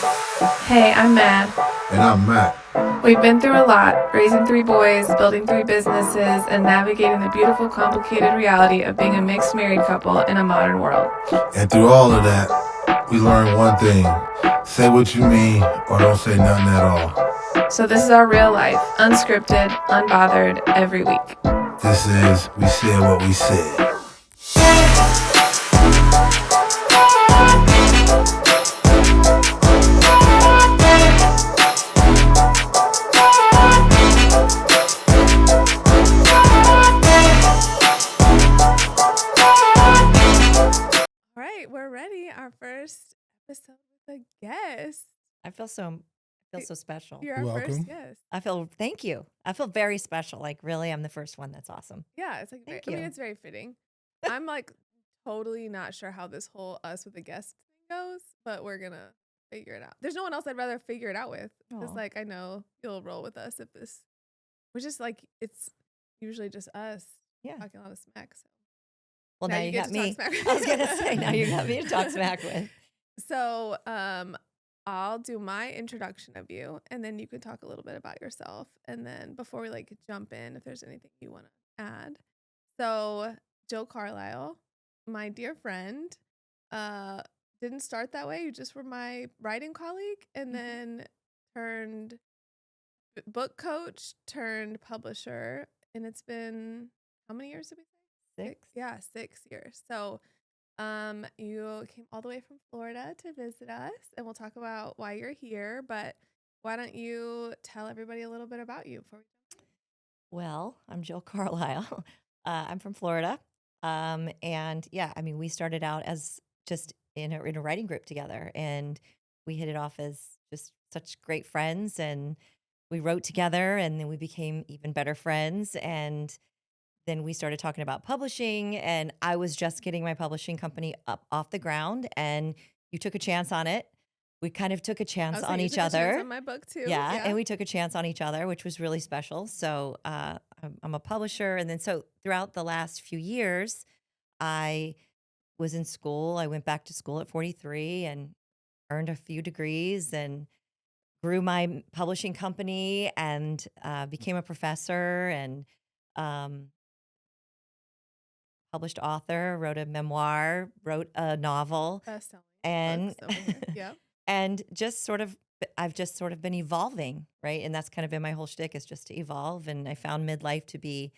Hey, I'm Mad. And I'm Matt. We've been through a lot, raising 3 boys, building 3 businesses, and navigating the beautiful, complicated reality of being a mixed married couple in a modern world. And through all of that, we learned one thing. Say what you mean or don't say nothing at all. So this is our real life, unscripted, unbothered, every week. This is We Said What We Said. All right, we're ready. Our first episode with a guest. I feel so special. You're our Welcome. first guest. Thank you. I feel very special. Like really, I'm the first one. That's awesome. Yeah, it's like Thank I mean, you. it's very fitting. I'm like totally not sure how this whole us with a guest thing goes, but we're gonna figure it out. There's no one else I'd rather figure it out with. Because Aw. like I know you'll roll with us if this we're just like it's usually just us Yeah. talking a lot of smack. So Well, now you get got to talk me. smack. I was gonna say now you got me to talk smack with. So I'll do my introduction of you and then you can talk a little bit about yourself. And then before we like jump in, if there's anything you want to add. So Jill Carlyle, my dear friend, didn't start that way. You just were my writing colleague and then turned book coach, turned publisher. And it's been how many years did we say? 6. Yeah, 6 years. So you came all the way from Florida to visit us, and we'll talk about why you're here. But why don't you tell everybody a little bit about you before we jump Well, I'm Jill Carlyle. I'm from Florida. And yeah, I mean, we started out as just in a writing group together, and we hit it off as just such great friends, and we wrote together, and then we became even better friends, and then we started talking about publishing, and I was just getting my publishing company up off the ground, and you took a chance on it. We kind of took a in? chance Oh, so on you each took a chance other. on my book too. Yeah, and we took a chance on each other, which was really special. So I'm a publisher, and then so throughout the last few years, I was in school. I went back to school at 43 and earned a few degrees and grew my publishing company and became a professor and um, published author, wrote a memoir, wrote a novel, Best-selling and books over here. Yep. and I've just sort of been evolving, right? And that's kind of been my whole shtick is just to evolve. And I found midlife to be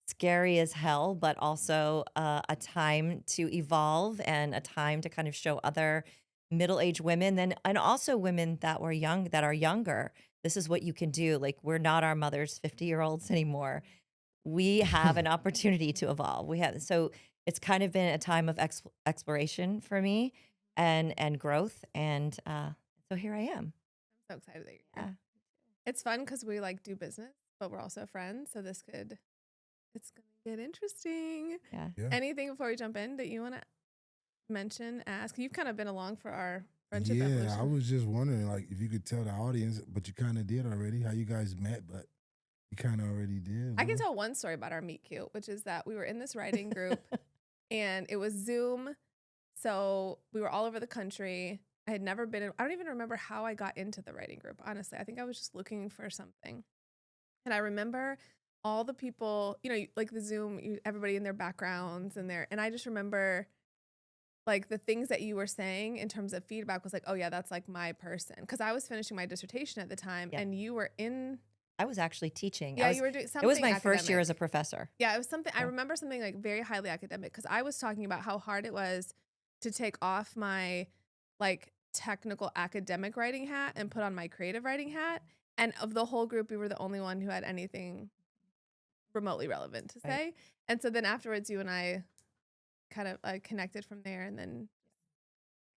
scary as hell, but also a time to evolve and a time to kind of show other middle-aged women and also women that were young, that are younger. This is what you can do. Like we're not our mother's 50-year-olds anymore. We have an opportunity to evolve. So it's kind of been a time of exploration for me and growth. And so here I am. I'm so excited that you're Yeah. here. It's fun because we like do business, but we're also friends. So it's gonna get interesting. Yeah. Yeah. Anything before we jump in that you want to mention, ask? You've kind of been along for our friendship Yeah, evolution. I was just wondering, like, if you could tell the audience, but you kind of did already, how you guys met, but you kind of already did. I can bro. tell one story about our meet cute, which is that we were in this writing group and it was Zoom. So we were all over the country. I had never been I don't even remember how I got into the writing group, honestly. I think I was just looking for something. And I remember all the people, like the Zoom, everybody in their backgrounds and I just remember like the things that you were saying in terms of feedback was like, oh yeah, that's like my person. Because I was finishing my dissertation at the time Yeah. and you were in, I was actually teaching. you were doing something It was my first year academic. as a professor. Yeah, it was something, I Yeah. remember something like very highly academic because I was talking about how hard it was to take off my like technical academic writing hat and put on my creative writing hat. And of the whole group, we were the only one who had anything remotely relevant to Right. say. And so then afterwards, you and I kind of connected from there and then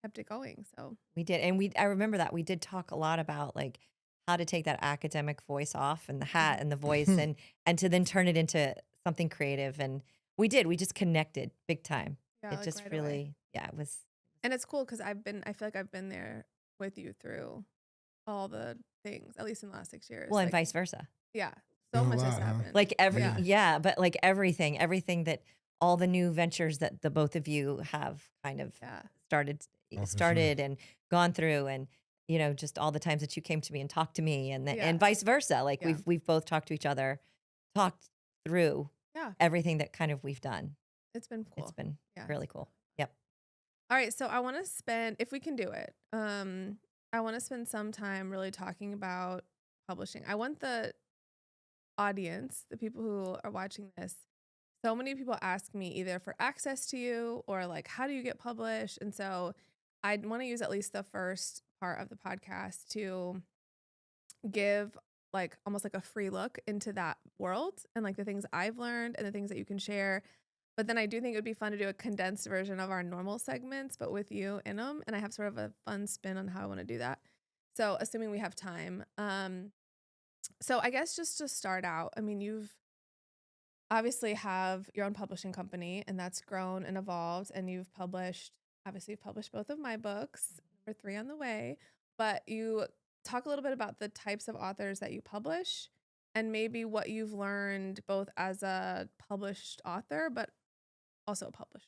kept it going. So We did. And I remember that we did talk a lot about like how to take that academic voice off and the hat and the voice and to then turn it into something creative. And we just connected big time. yeah, It like, just right really, away. yeah, it was. And it's cool because I feel like I've been there with you through all the things, at least in the last 6 years. Well, and like, vice versa. yeah, so Been a much has lot, huh? happened. Like Yeah. yeah, but like everything that all the new ventures that the both of you have kind of Yeah. started Oh, for sure. started and gone through and just all the times that you came to me and talked to me, and Yeah. vice versa. Like Yeah. we've both talked to each other, talked through Yeah. everything that kind of we've done. It's been cool. It's been Yeah. really cool. Yep. All right, so I want to spend, if we can do it, I want to spend some time really talking about publishing. I want the audience, the people who are watching this, so many people ask me either for access to you or like, how do you get published? And so I'd want to use at least the first part of the podcast to give like almost like a free look into that world and like the things I've learned and the things that you can share. But then I do think it would be fun to do a condensed version of our normal segments, but with you in them. And I have sort of a fun spin on how I want to do that. So assuming we have time. So I guess just to start out, I mean, you've obviously have your own publishing company and that's grown and evolved, and you've published both of my books, number 3 on the way, but you talk a little bit about the types of authors that you publish and maybe what you've learned both as a published author but also a publisher.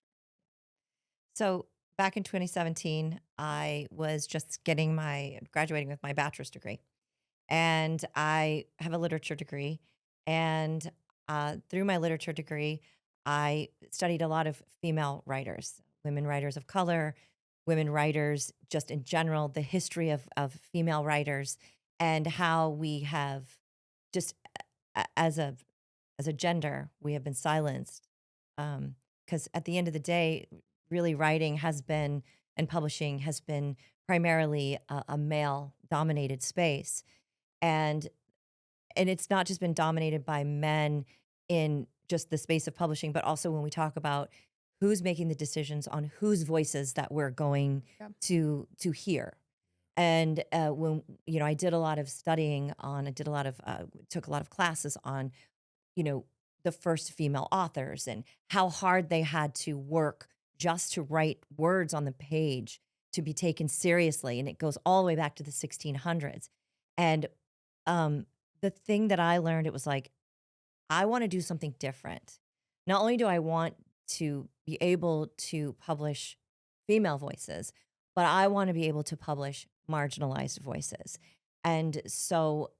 So back in 2017, I was just graduating with my bachelor's degree. And I have a literature degree. And through my literature degree, I studied a lot of female writers, women writers of color, women writers just in general, the history of female writers, and how we have just as a gender, we have been silenced. Because at the end of the day, really writing has been and publishing has been primarily a male dominated space. And it's not just been dominated by men in just the space of publishing, but also when we talk about who's making the decisions on whose voices that we're going Yeah. to hear. And when I did a lot of studying on, took a lot of classes on, the first female authors and how hard they had to work just to write words on the page to be taken seriously, and it goes all the way back to the 1600s. And the thing that I learned, it was like, I want to do something different. Not only do I want to be able to publish female voices, but I want to be able to publish marginalized voices. And so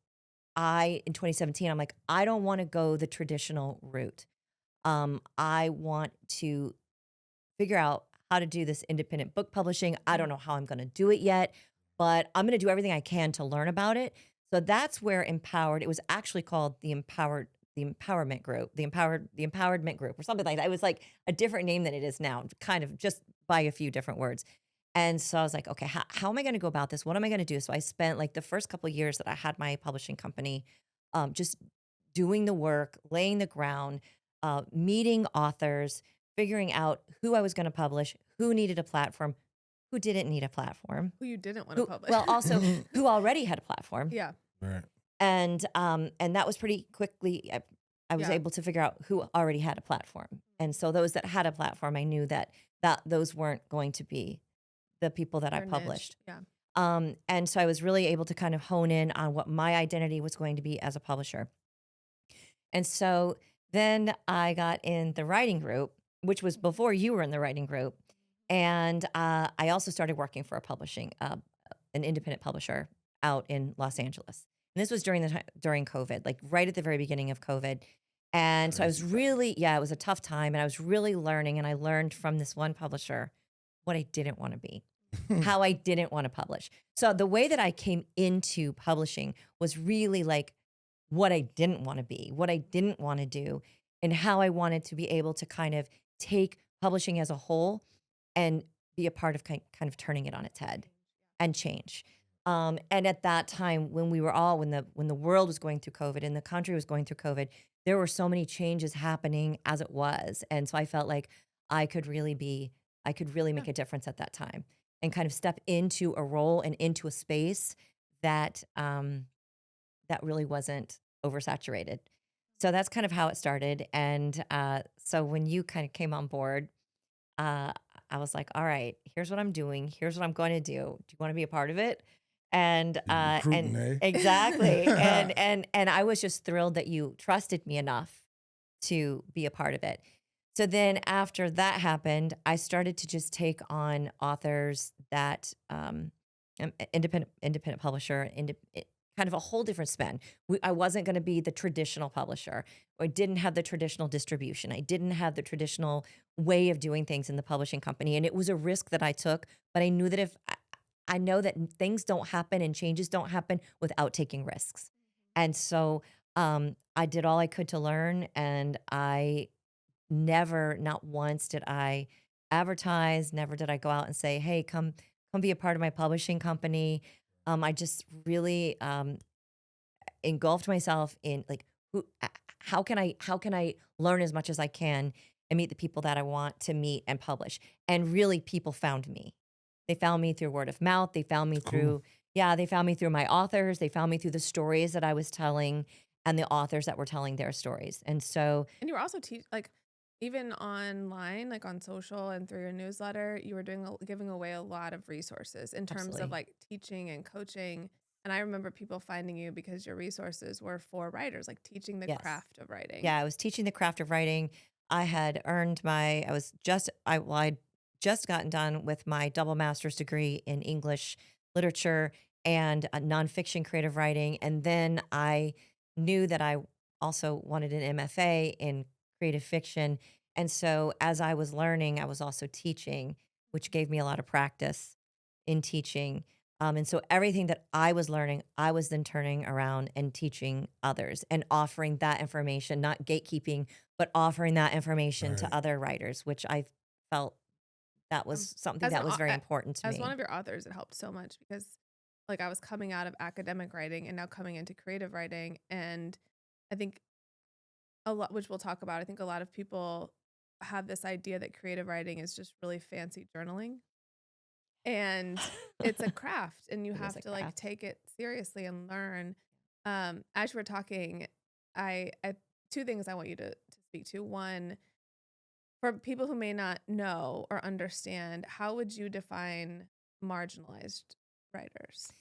in 2017, I'm like, I don't want to go the traditional route. I want to figure out how to do this independent book publishing. I don't know how I'm going to do it yet, but I'm going to do everything I can to learn about it. So that's where it was actually called the Empowerment Group, the Empowerment Group or something like that. It was like a different name than it is now, kind of just by a few different words. And so I was like, okay, how am I going to go about this? What am I going to do? So I spent like the first couple of years that I had my publishing company, just doing the work, laying the ground, meeting authors, figuring out who I was going to publish, who needed a platform, who didn't need a platform, Who you didn't want to publish. well, also who already had a platform. Yeah. Right. And that was pretty quickly. I was Yeah. able to figure out who already had a platform, and so those that had a platform, I knew that those weren't going to be the people that I Your niche. published. Yeah. And so I was really able to kind of hone in on what my identity was going to be as a publisher. And so then I got in the writing group, which was before you were in the writing group. And I also started working for an independent publisher out in Los Angeles. And this was during COVID, like right at the very beginning of COVID. And so I was really, it was a tough time, and I was really learning, and I learned from this one publisher what I didn't want to be, how I didn't want to publish. So the way that I came into publishing was really like what I didn't want to be, what I didn't want to do, and how I wanted to be able to kind of take publishing as a whole and be a part of kind of turning it on its head and change. And at that time, when the world was going through COVID and the country was going through COVID, there were so many changes happening as it was. And so I felt like I could really make a difference at that time and kind of step into a role and into a space that really wasn't oversaturated. So that's kind of how it started. And so when you kind of came on board, I was like, all right, here's what I'm doing. Here's what I'm going to do. Do you want to be a part of it? And Recruiting, eh? exactly. and I was just thrilled that you trusted me enough to be a part of it. So then after that happened, I started to just take on authors that independent publisher, kind of a whole different spin. I wasn't going to be the traditional publisher. I didn't have the traditional distribution. I didn't have the traditional way of doing things in the publishing company. And it was a risk that I took, but I knew that I know that things don't happen and changes don't happen without taking risks. And so I did all I could to learn, and I never, not once did I advertise, never did I go out and say, hey, come be a part of my publishing company. I just really engulfed myself in like, how can I learn as much as I can and meet the people that I want to meet and publish? And really, people found me. They found me through word of mouth. They found me through, they found me through my authors. They found me through the stories that I was telling and the authors that were telling their stories. And so, And you were also like even online, like on social and through your newsletter, you were giving away a lot of resources in terms absolutely. of like teaching and coaching. And I remember people finding you because your resources were for writers, like teaching the Yes. craft of writing. Yeah, I was teaching the craft of writing. I had earned I'd just gotten done with my double master's degree in English literature and nonfiction creative writing. And then I knew that I also wanted an MFA in creative fiction. And so as I was learning, I was also teaching, which gave me a lot of practice in teaching. And so everything that I was learning, I was then turning around and teaching others and offering that information, not gatekeeping, but offering that information to Right. other writers, which I felt that was something that was very important to As one me. of your authors, it helped so much because like I was coming out of academic writing and now coming into creative writing. And I think a lot, which we'll talk about, I think a lot of people have this idea that creative writing is just really fancy journaling. And it's a craft and you It is have a to like craft. take it seriously and learn. As you were talking, I two things I want you to speak to. One, for people who may not know or understand, how would you define marginalized writers?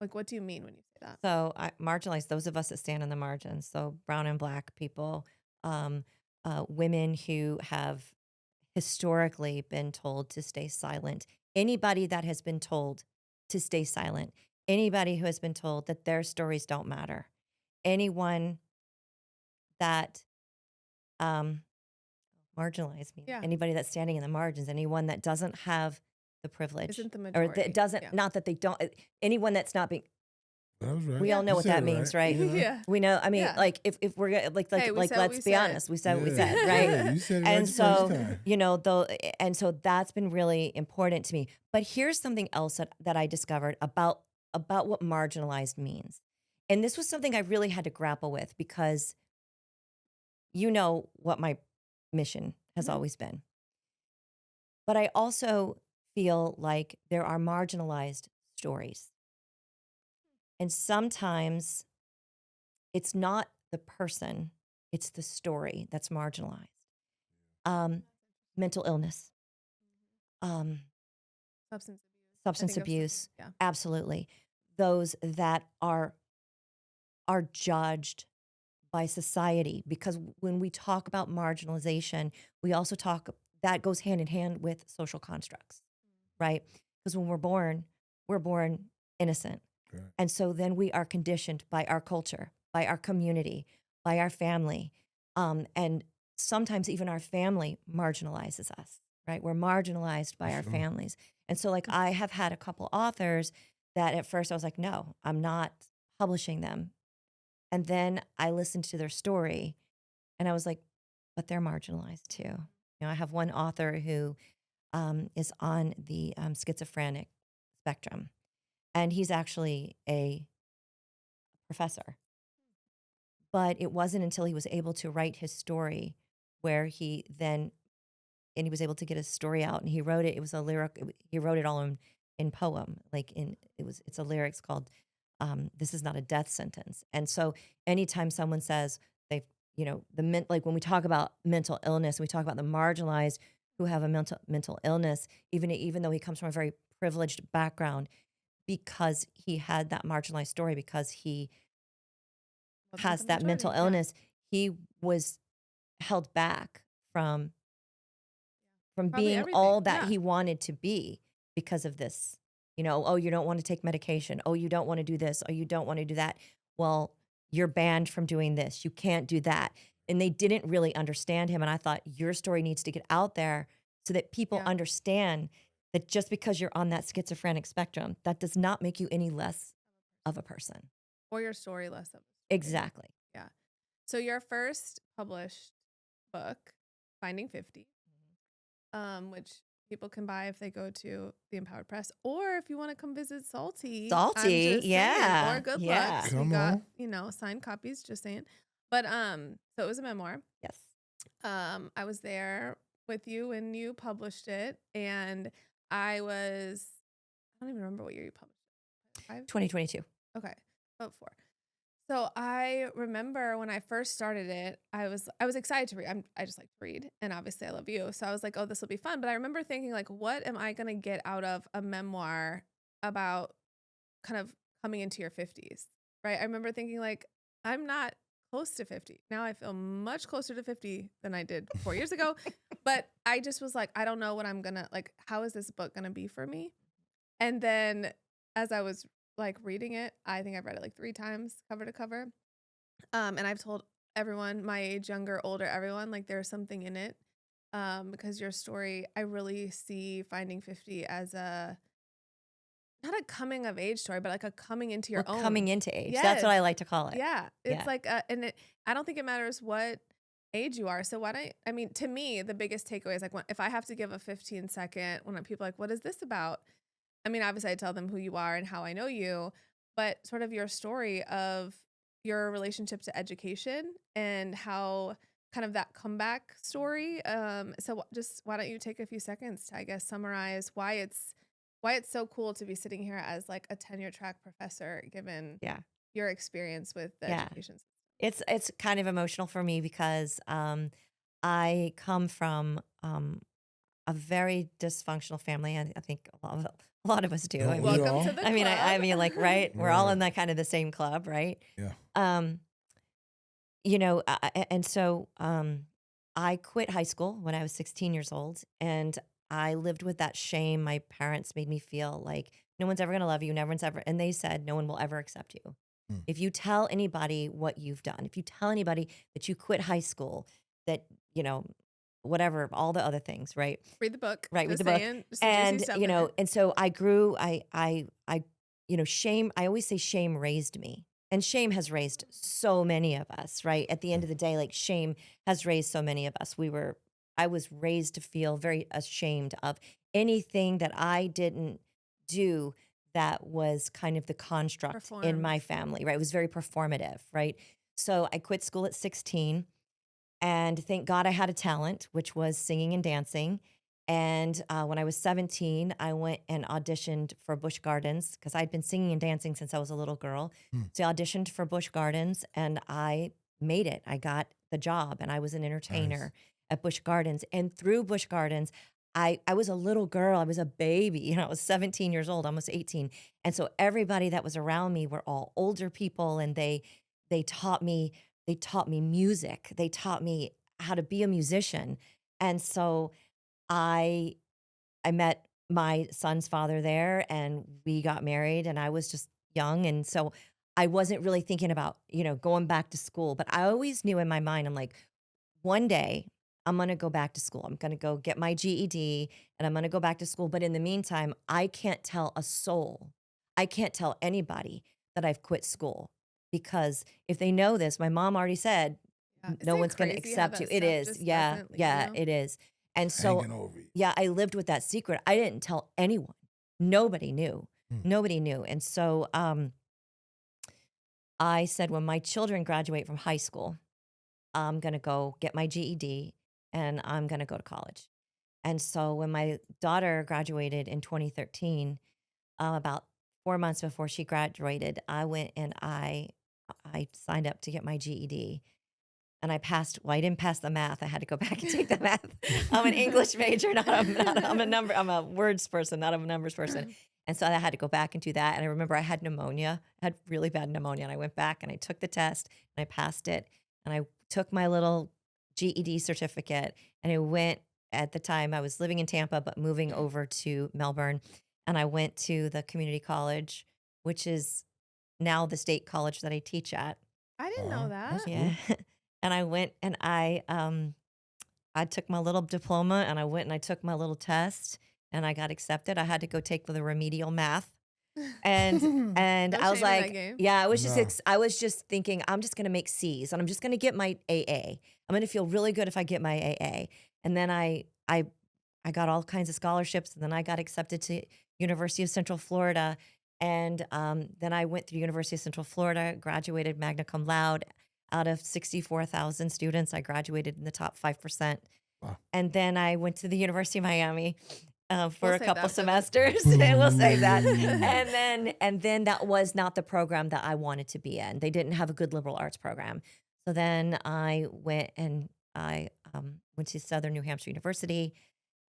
Like, what do you mean when you say that? So I marginalize those of us that stand on the margins. So brown and black people, um, women who have historically been told to stay silent. Anybody that has been told to stay silent. Anybody who has been told that their stories don't matter. Anyone that um, marginalized me. Yeah, Anybody that's standing in the margins. Anyone that doesn't have the privilege, isn't the or that majority. doesn't. Yeah. Not that they don't. Anyone that's not being. That was right. We all know You what said that it means, right. right? You know? Yeah. We know. I mean, Yeah. like if we're gonna Hey, we said what let's we be said. honest. We said what we Yeah. said, right? Yeah, you said it right And the first so time. though, and so that's been really important to me. But here's something else that I discovered about what marginalized means, and this was something I really had to grapple with because you know what my mission has Mhm. always been. But I also feel like there are marginalized stories. And sometimes it's not the person, it's the story that's marginalized. Mental illness, um, Substance abuse. I substance think I've seen- abuse, Yeah. absolutely. Those that are judged by society, because when we talk about marginalization, we also talk that goes hand in hand with social constructs, right? Because when we're born innocent. Right. And so then we are conditioned by our culture, by our community, by our family. And sometimes even our family marginalizes us, right? We're marginalized by our Sure. families. And so, like, I have had a couple authors that at first I was like, no, I'm not publishing them. And then I listened to their story and I was like, but they're marginalized too. You know, I have one author who is on the schizophrenic spectrum, and he's actually a professor. But it wasn't until he was able to write his story where he was able to get his story out, and he wrote it. It was a lyric. He wrote it all in poem, it's a lyrics called "This is not a death sentence." And so, anytime someone says like when we talk about mental illness, we talk about the marginalized who have a mental illness, even though he comes from a very privileged background, because he had that marginalized story, because he Wasn't has the that mental majority, yeah. illness, he was held back from Probably being everything, all that yeah. he wanted to be because of this Oh, you don't want to take medication. Oh, you don't want to do this. Oh, you don't want to do that. Well, you're banned from doing this. You can't do that. And they didn't really understand him. And I thought your story needs to get out there so that people Yeah. understand that just because you're on that schizophrenic spectrum, that does not make you any less of a person. Or your story less of a story. Exactly. Yeah. So your first published book, Finding 50, which people can buy if they go to the Empowered Press, or if you want to come visit Salty. I'm Salty, just saying, yeah, or Good yeah. Books. Come We got, on. signed copies, just saying. But so it was a memoir. Yes. I was there with you when you published it, and I don't even remember what year you published it. 5? 2022. Okay, about 4. So I remember when I first started it, I was excited to read. I just like to read, and obviously I love you. So I was like, oh, this will be fun. But I remember thinking like, what am I gonna get out of a memoir about kind of coming into your 50s, right? I remember thinking like, I'm not close to 50. Now I feel much closer to 50 than I did 4 years ago. But I just was like, I don't know what I'm gonna like, how is this book gonna be for me? And then as I was like reading it, I think I've read it like 3 times cover to cover. And I've told everyone my age, younger, older, everyone, like there's something in it. Because your story, I really see Finding 50 as not a coming of age story, but like a coming into your We're own. coming into age. That's what I Yes. like to call it. Yeah. It's Yeah. like, I don't think it matters what age you are. So I mean, to me, the biggest takeaway is like if I have to give a 15-second, when people are like, what is this about? I mean, obviously I tell them who you are and how I know you, but sort of your story of your relationship to education and how kind of that comeback story. So just why don't you take a few seconds to, I guess, summarize why it's so cool to be sitting here as like a tenure track professor, given Yeah. your experience with the Yeah. education system. It's kind of emotional for me because I come from a very dysfunctional family. I think a lot of us do. Don't I we mean, Welcome all? to the I mean, I club. mean, like, right? We're all Right. in that kind of the same club, right? Yeah. Um, and so I quit high school when I was 16 years old, and I lived with that shame. My parents made me feel like no one's ever going to love you. No one's ever, and they said no one will ever accept you. Hmm. If you tell anybody what you've done, if you tell anybody that you quit high school, that, whatever, all the other things, right? Read the book. Right, with Just the book. saying, just some juicy And, stuff in there. and so I grew, shame, I always say shame raised me. And shame has raised so many of us, right? At the end of the day, like shame has raised so many of us. I was raised to feel very ashamed of anything that I didn't do that was kind of the construct in my family, right? It was very performative, right? So I quit school at 16, and thank God I had a talent, which was singing and dancing. And when I was 17, I went and auditioned for Busch Gardens because I'd been singing and dancing since I was a little girl. Hmm. So I auditioned for Busch Gardens and I made it. I got the job and I was an entertainer at Busch Gardens. And through Busch Gardens, I was a little girl. I was a baby. I was 17 years old, almost 18. And so everybody that was around me were all older people, and they taught me music. They taught me how to be a musician. And so I met my son's father there, and we got married, and I was just young. And so I wasn't really thinking about, going back to school, but I always knew in my mind, I'm like, one day I'm going to go back to school. I'm going to go get my GED and I'm going to go back to school. But in the meantime, I can't tell a soul, I can't tell anybody that I've quit school, because if they know this, my mom already said, Isn't no it one's going to crazy how accept you. that It stuff is. just Yeah. doesn't leave Yeah, you? it is. And so, Hanging over you. yeah, I lived with that secret. I didn't tell anyone. Nobody knew. Hmm. Nobody knew. And so I said, when my children graduate from high school, I'm going to go get my GED and I'm going to go to college. And so when my daughter graduated in 2013, about 4 months before she graduated, I went and I signed up to get my GED. And I passed. Well, I didn't pass the math. I had to go back and take the math. I'm an English major, I'm a words person, not a numbers person. And so I had to go back and do that. And I remember I had pneumonia, I had really bad pneumonia. And I went back and I took the test and I passed it. And I took my little GED certificate and I went, at the time I was living in Tampa, but moving over to Melbourne. and I went to the community college, which is now the state college that I teach at. I didn't know that. That's Yeah. And I went and I took my little diploma and I went and I took my little test and I got accepted. I had to go take the remedial math. And No I was shame in that like, game. yeah, I was just No. I was just thinking I'm just going to make C's and I'm just going to get my AA. I'm going to feel really good if I get my AA. And then I got all kinds of scholarships and then I got accepted to University of Central Florida. And then I went through University of Central Florida, graduated magna cum laude. Out of 64,000 students, I graduated in the top 5%. Wow. And then I went to the University of Miami for We'll a save couple that for the- semesters. And we'll save that. And then that was not the program that I wanted to be in. They didn't have a good liberal arts program. So then I went and I went to Southern New Hampshire University.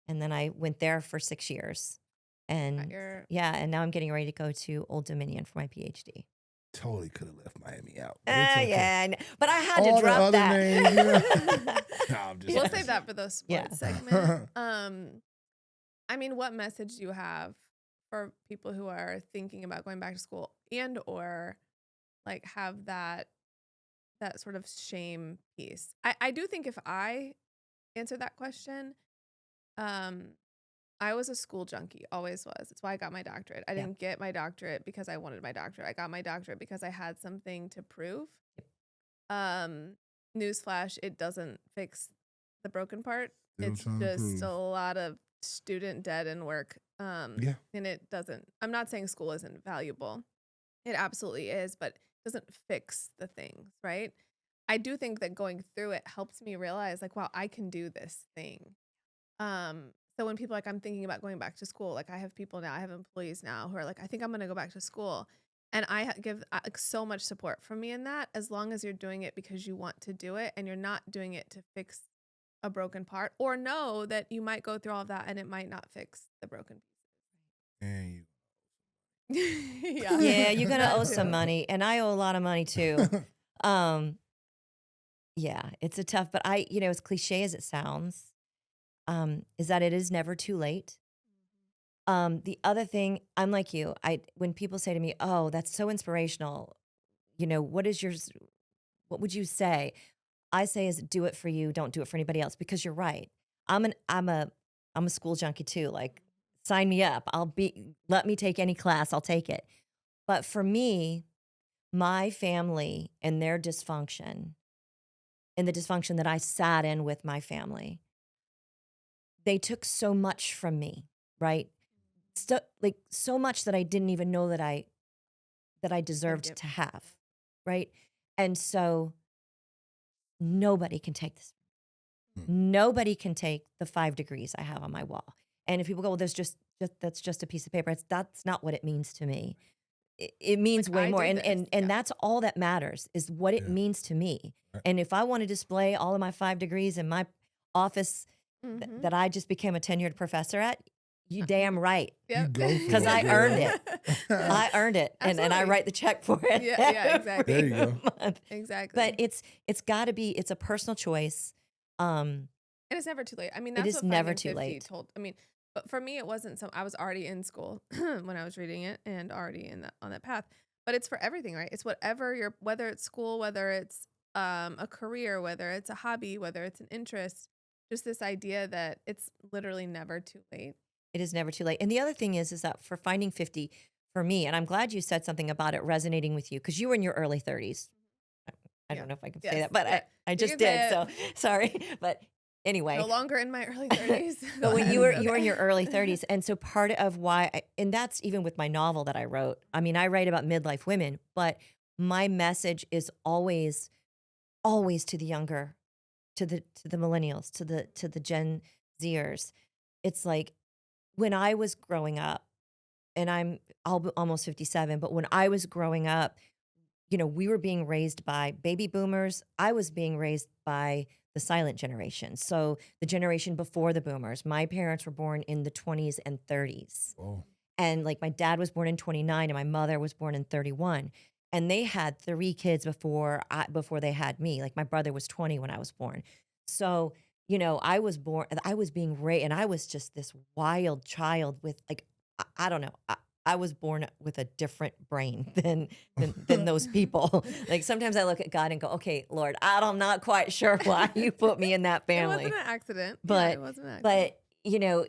And then I went there for 6 years. And your- yeah, and now I'm getting ready to go to Old Dominion for my PhD. Totally could have left Miami out. But it's okay. Yeah, but I had All to the drop other that. names, you know? Nah, I'm just We'll messing. save that for the sports Yeah. segment. I mean, what message do you have for people who are thinking about going back to school and or like have that sort of shame piece? I do think if I answer that question, I was a school junkie, always was. It's why I got my doctorate. I Yeah. didn't get my doctorate because I wanted my doctorate. I got my doctorate because I had something to prove. Newsflash, it doesn't fix the broken part. Still It's trying to just prove. a lot of student debt and work. Yeah. And it doesn't, I'm not saying school isn't valuable. It absolutely is, but it doesn't fix the things, right? I do think that going through it helps me realize like, wow, I can do this thing. So when people are like, I'm thinking about going back to school, like I have people now, I have employees now who are like, I think I'm going to go back to school. And I give like so much support from me in that, as long as you're doing it because you want to do it and you're not doing it to fix a broken part, or know that you might go through all of that and it might not fix the broken And pieces. Yeah. Yeah, you're gonna That owe some too. money, and I owe a lot of money too. you. Yeah, it's a tough, but as cliche as it sounds, is that it is never too late. The other thing, I'm like you. When people say to me, "Oh, that's so inspirational," what would you say? I say is do it for you, don't do it for anybody else, because you're right. I'm a school junkie too. Like, sign me up. Let me take any class, I'll take it. But for me, my family and their dysfunction and the dysfunction that I sat in with my family, they took so much from me, right? So much that I didn't even know that I deserved Yep. to have, right? And so nobody can take this. Nobody can take the 5 degrees I have on my wall. And if people go, well, that's just a piece of paper. That's not what it means to me. It means Like, way I more. did And this. and Yeah. that's all that matters is what it Yeah. means to me. Right. And if I want to display all of my 5 degrees in my office Mhm. that I just became a tenured professor at, you damn right. Yep. go for 'Cause I earned it. it. I earned it, and I Absolutely. write the check for it. Yeah, exactly. every There you go. month. Exactly. But it's got to be. It's a personal choice. And it's never too late. I mean, It that's is what never Finding too 50 late. told. I mean, but for me, it wasn't so. I was already in school when I was reading it, and already on that path. But it's for everything, right? It's whatever whether it's school, whether it's a career, whether it's a hobby, whether it's an interest. Just this idea that it's literally never too late. It is never too late. And the other thing is that for Finding 50, for me, and I'm glad you said something about it resonating with you, because you were in your early 30s. I Yeah. don't know if I can Yes. say that, but Yeah. I You just can did. say So it. sorry. But anyway. No longer in my early 30s. But when you were in Okay. your early 30s, and so part of why, and that's even with my novel that I wrote. I mean, I write about midlife women, but my message is always to the younger, to the millennials, to the Gen Zers. It's like when I was growing up, and I'll be almost 57, but when I was growing up, we were being raised by baby boomers. I was being raised by the silent generation. So the generation before the boomers. My parents were born in the 20s and 30s. Oh, And like my dad was born in 29 and my mother was born in 31. And they had 3 kids before they had me. Like my brother was 20 when I was born. So, I was being raised, and I was just this wild child with like, I don't know. I was born with a different brain than those people. Like sometimes I look at God and go, okay, Lord, I'm not quite sure why you put me in that It wasn't family. an accident. Yeah, But it wasn't an accident. but you know,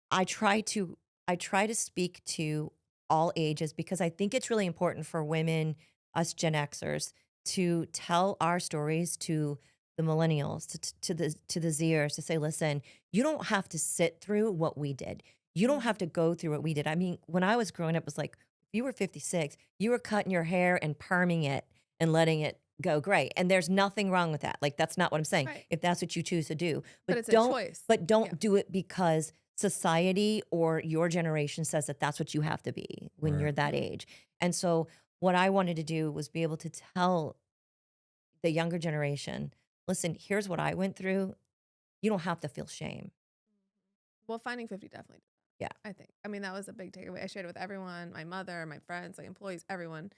I try to speak to all ages because I think it's really important for women, us Gen Xers, to tell our stories to the millennials, to the Zers, to say, listen, you don't have to sit through what we did. You don't have to go through what we did. I mean, when I was growing up, it was like, if you were 56, you were cutting your hair and perming it and letting it go great. And there's nothing wrong with that. Like, that's not what I'm saying. Right. If that's what you choose to do. But it's a don't, choice. But don't Yeah. do it because society or your generation says that that's what you have to be when Right. you're that age. And so what I wanted to do was be able to tell the younger generation, listen, here's what I went through. You don't have to feel shame. Well, Finding 50 definitely did. Yeah. I think. I mean, that was a big takeaway. I shared it with everyone, my mother, my friends, like employees, everyone,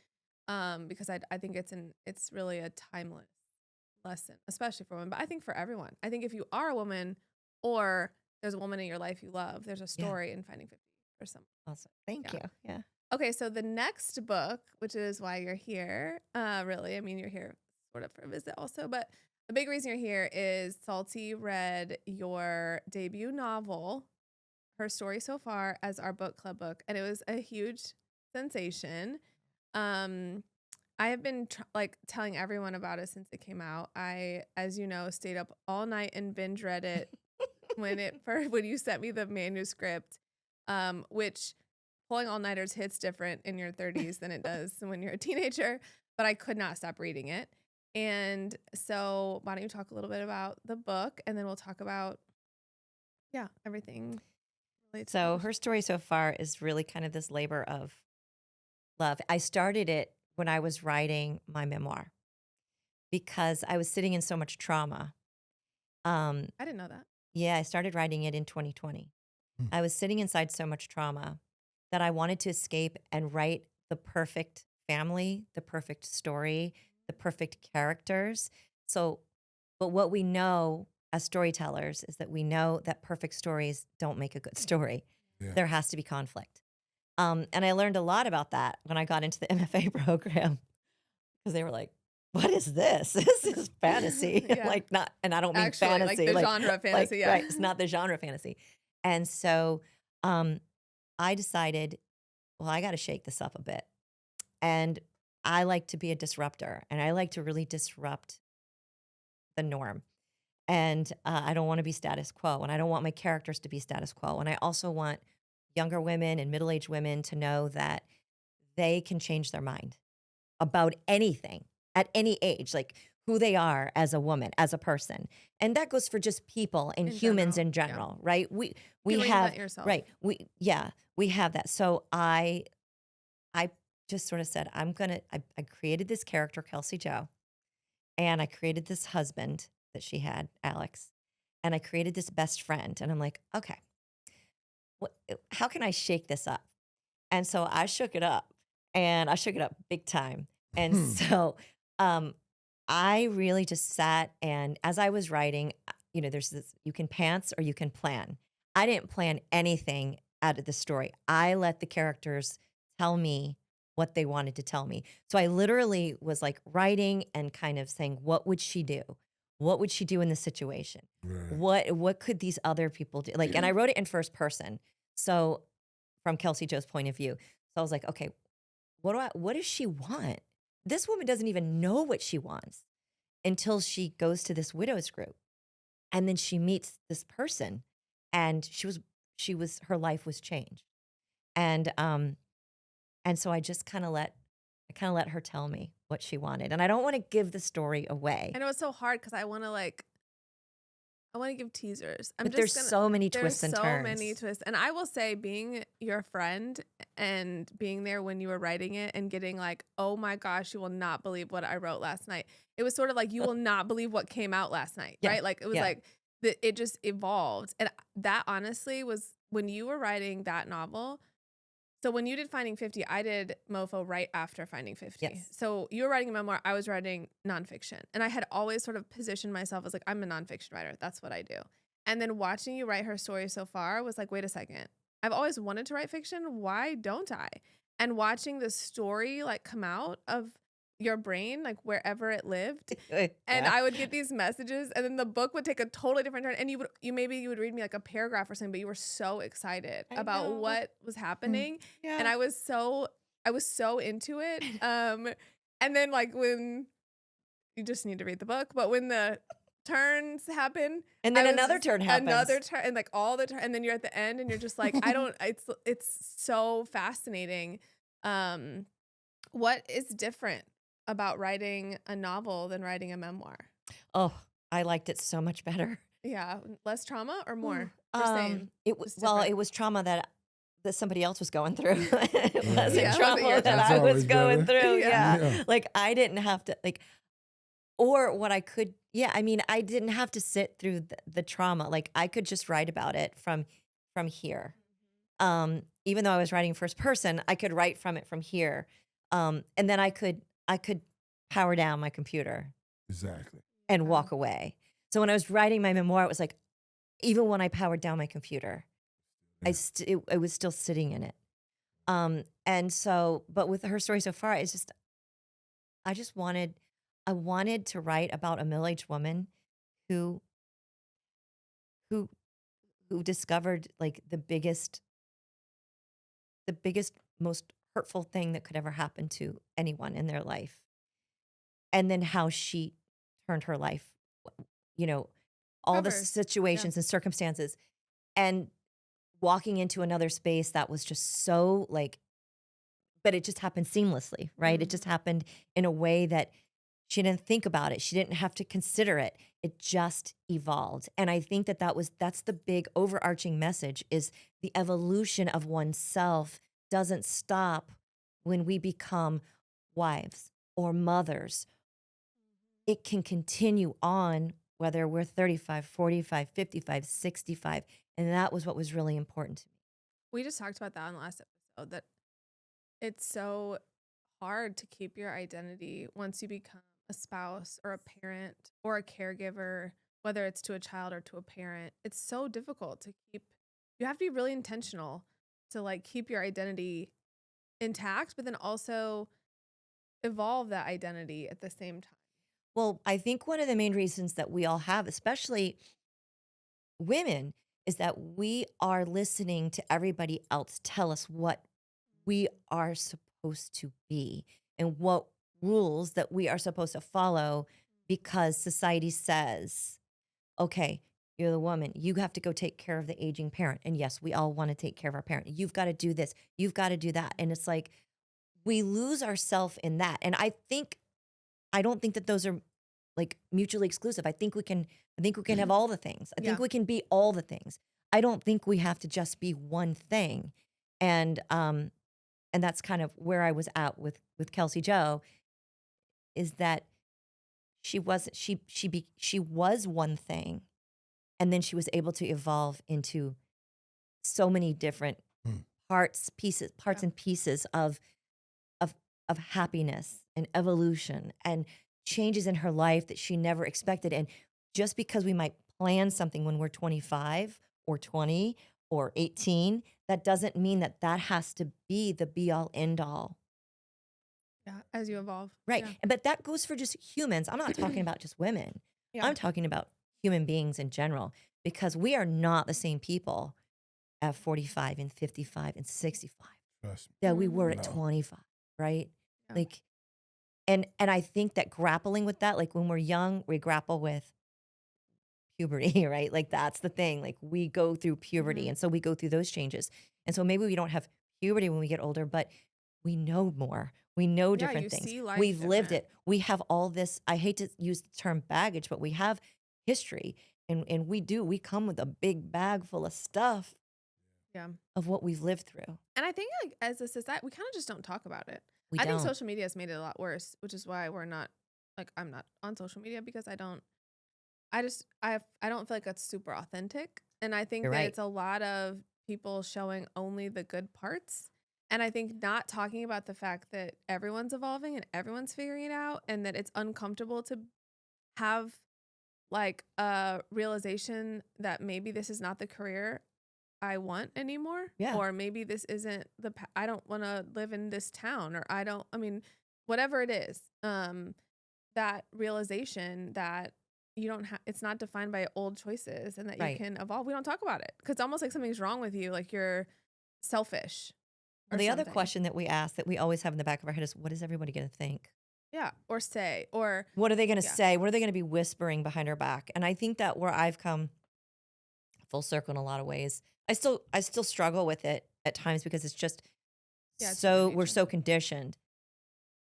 because I think it's really a timeless lesson, especially for women, but I think for everyone. I think if you are a woman or there's a woman in your life you love, there's a story in Finding 50 for someone. Awesome. Thank Yeah. you. Yeah. Okay, so the next book, which is why you're here, really, I mean, you're here sort of for a visit also, but the big reason you're here is Salty read your debut novel, Her Story So Far, as our book club book, and it was a huge sensation. I have been telling everyone about it since it came out. I, as you know, stayed up all night and binge read it when you sent me the manuscript, which pulling all-nighters hits different in your 30s than it does when you're a teenager, but I could not stop reading it. And so why don't you talk a little bit about the book, and then we'll talk about, everything related to So it. Her Story So Far is really kind of this labor of love. I started it when I was writing my memoir because I was sitting in so much trauma. I didn't know that. Yeah, I started writing it in 2020. Hmm. I was sitting inside so much trauma that I wanted to escape and write the perfect family, the perfect story, the perfect characters. So, but what we know as storytellers is that we know that perfect stories don't make a good story. Yeah. There has to be conflict. And I learned a lot about that when I got into the MFA program because they were like, what is this? This is fantasy. Yeah. Like not, and I don't mean Actually, fantasy. like the genre of fantasy, yeah. Right. It's not the genre of fantasy. And so I decided, well, I got to shake this up a bit. And I like to be a disruptor and I like to really disrupt the norm. And I don't want to be status quo and I don't want my characters to be status quo. And I also want younger women and middle-aged women to know that they can change their mind about anything at any age, like who they are as a woman, as a person. And that goes for just people and In humans general, in yeah. general, right? We You have reinvent yourself. right. We have that. So I just sort of said, I created this character, Kelsey Joe, and I created this husband that she had, Alex, and I created this best friend. And I'm like, okay, how can I shake this up? And so I shook it up and I shook it up big time. And so I really just sat, and as I was writing, there's this, you can pants or you can plan. I didn't plan anything out of the story. I let the characters tell me what they wanted to tell me. So I literally was like writing and kind of saying, what would she do? What would she do in this situation? Right. What could these other people do? Like, and I wrote it in first person. So from Kelsey Joe's point of view. So I was like, okay, what does she want? This woman doesn't even know what she wants until she goes to this widows group. And then she meets this person and her life was changed. And so I just kind of let her tell me what she wanted. And I don't want to give the story away. I know it's so hard because I want to give teasers. But there's so many twists and turns. There's so many twists. And I will say, being your friend and being there when you were writing it and getting like, oh my gosh, you will not believe what I wrote last night. It was sort of like, you will not believe what came out last night, Yeah. right? Like it was like, it just evolved. And that honestly was when you were writing that novel. So when you did Finding 50, I did Mofo right after Finding 50. Yes. So you were writing a memoir, I was writing nonfiction. And I had always sort of positioned myself as like, I'm a nonfiction writer. That's what I do. And then watching you write Her Story So Far was like, wait a second. I've always wanted to write fiction. Why don't I? And watching the story like come out of your brain, like wherever it lived. And I would get these messages, and then the book would take a totally different turn. And you would read me like a paragraph or something, but you were so excited I about know. what was happening. And Yeah. I was so into it. And then like when you just need to read the book, but when the turns happen, And then I was another just- turn happens. another turn, and like all the turn, and then you're at the end, and you're just like, I don't. It's so fascinating. What is different about writing a novel than writing a memoir? Oh, I liked it so much better. Yeah, less trauma or more? Or same? It was Just well, different? it was trauma that somebody else was going through. It Yeah. wasn't Yeah, it wasn't trauma your that That's I was always going better. through. Yeah. Yeah. Like I didn't have to like or what I could I mean, I didn't have to sit through the trauma. Like I could just write about it from here. Even though I was writing first person, I could write from it from here. And then I could power down my computer Exactly. and walk away. So when I was writing my memoir, it was like even when I powered down my computer, Yeah. I was still sitting in it. And so, but with her story so far, it's just I wanted to write about a middle-aged woman who who discovered like the biggest, most hurtful thing that could ever happen to anyone in their life. And then how she turned her life, you know, all the Reversed. situations and circumstances, and walking into another space that was just so like, but it just happened seamlessly, right? It just happened in a way that she didn't think about it. She didn't have to consider it. It just evolved. And I think that's the big overarching message is the evolution of oneself doesn't stop when we become wives or mothers. It can continue on whether we're 35, 45, 55, 65. And that was what was really important to me. We just talked about that in the last episode, that it's so hard to keep your identity once you become a spouse or a parent or a caregiver, whether it's to a child or to a parent. It's so difficult to keep. You have to be really intentional to like keep your identity intact, but then also evolve that identity at the same time. Well, I think one of the main reasons that we all have, especially women, is that we are listening to everybody else tell us what we are supposed to be and what rules that we are supposed to follow because society says, okay, you're the woman. You have to go take care of the aging parent. And yes, we all want to take care of our parent. You've got to do this. You've got to do that. And it's like we lose ourselves in that. And I don't think that those are like mutually exclusive. I think we can have all the things. I think we can be all the things. I don't think we have to just be one thing. And that's kind of where I was at with Kelsey Joe, is that she was one thing, and then she was able to evolve into so many different parts and pieces of happiness and evolution and changes in her life that she never expected. And just because we might plan something when we're 25 or 20 or 18, that doesn't mean that has to be the be all end all. Yeah, as you evolve. Right. Yeah. But that goes for just humans. I'm not talking about just women. Yeah. I'm talking about human beings in general, because we are not the same people at 45 and 55 and 65 Trust me. that we were at No. 25, right? Yeah. Like, and I think that grappling with that, like when we're young, we grapple with puberty, right? Like that's the thing. Like we go through puberty, and so we go through those changes. And so maybe we don't have puberty when we get older, but we know more. We know different you things. see life We've lived different. it. We have all this. I hate to use the term baggage, but we have history, and we come with a big bag full of stuff Yeah. of what we've lived through. And I think like as a society, we kind of just don't talk about it. We I think don't. social media has made it a lot worse, which is why we're not like, I'm not on social media, because I don't feel like it's super authentic. And I think You're that right. it's a lot of people showing only the good parts. And I think not talking about the fact that everyone's evolving and everyone's figuring it out, and that it's uncomfortable to have like a realization that maybe this is not the career I want anymore. Yeah. Or maybe this isn't I don't want to live in this town, or I mean, whatever it is. That realization that you don't have, it's not defined by old choices, and that you Right. can evolve. We don't talk about it because it's almost like something's wrong with you, like you're selfish Well, or the other something. question that we ask that we always have in the back of our head is, what is everybody going to think? Yeah. Or say, or What are they going to yeah. say? What are they going to be whispering behind our back? And I think that where I've come full circle in a lot of ways, I still struggle with it at times because it's just Yeah, it's so human we're nature. so conditioned.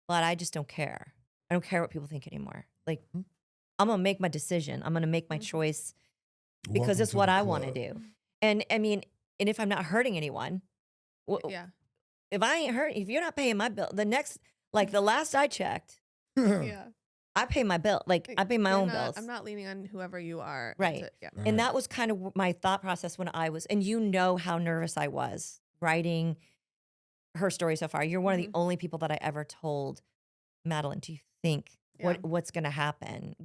But I just don't care. I don't care what people think anymore. Like, I'm going to make my decision. I'm going to make my choice because Welcome it's to what the I want to club. do. And I mean, and if I'm not hurting anyone, Yeah. if I ain't hurt, if you're not paying my bill, the last I checked, Yeah. I pay my bill. Like, I pay my You're own not- bills. I'm not leaning on whoever you are. Right. Yeah. Right. And that was kind of my thought process when I was, and you know how nervous I was writing her story so far. You're one of the only people that I ever told, Madeline, do you think Yeah. what's going to happen?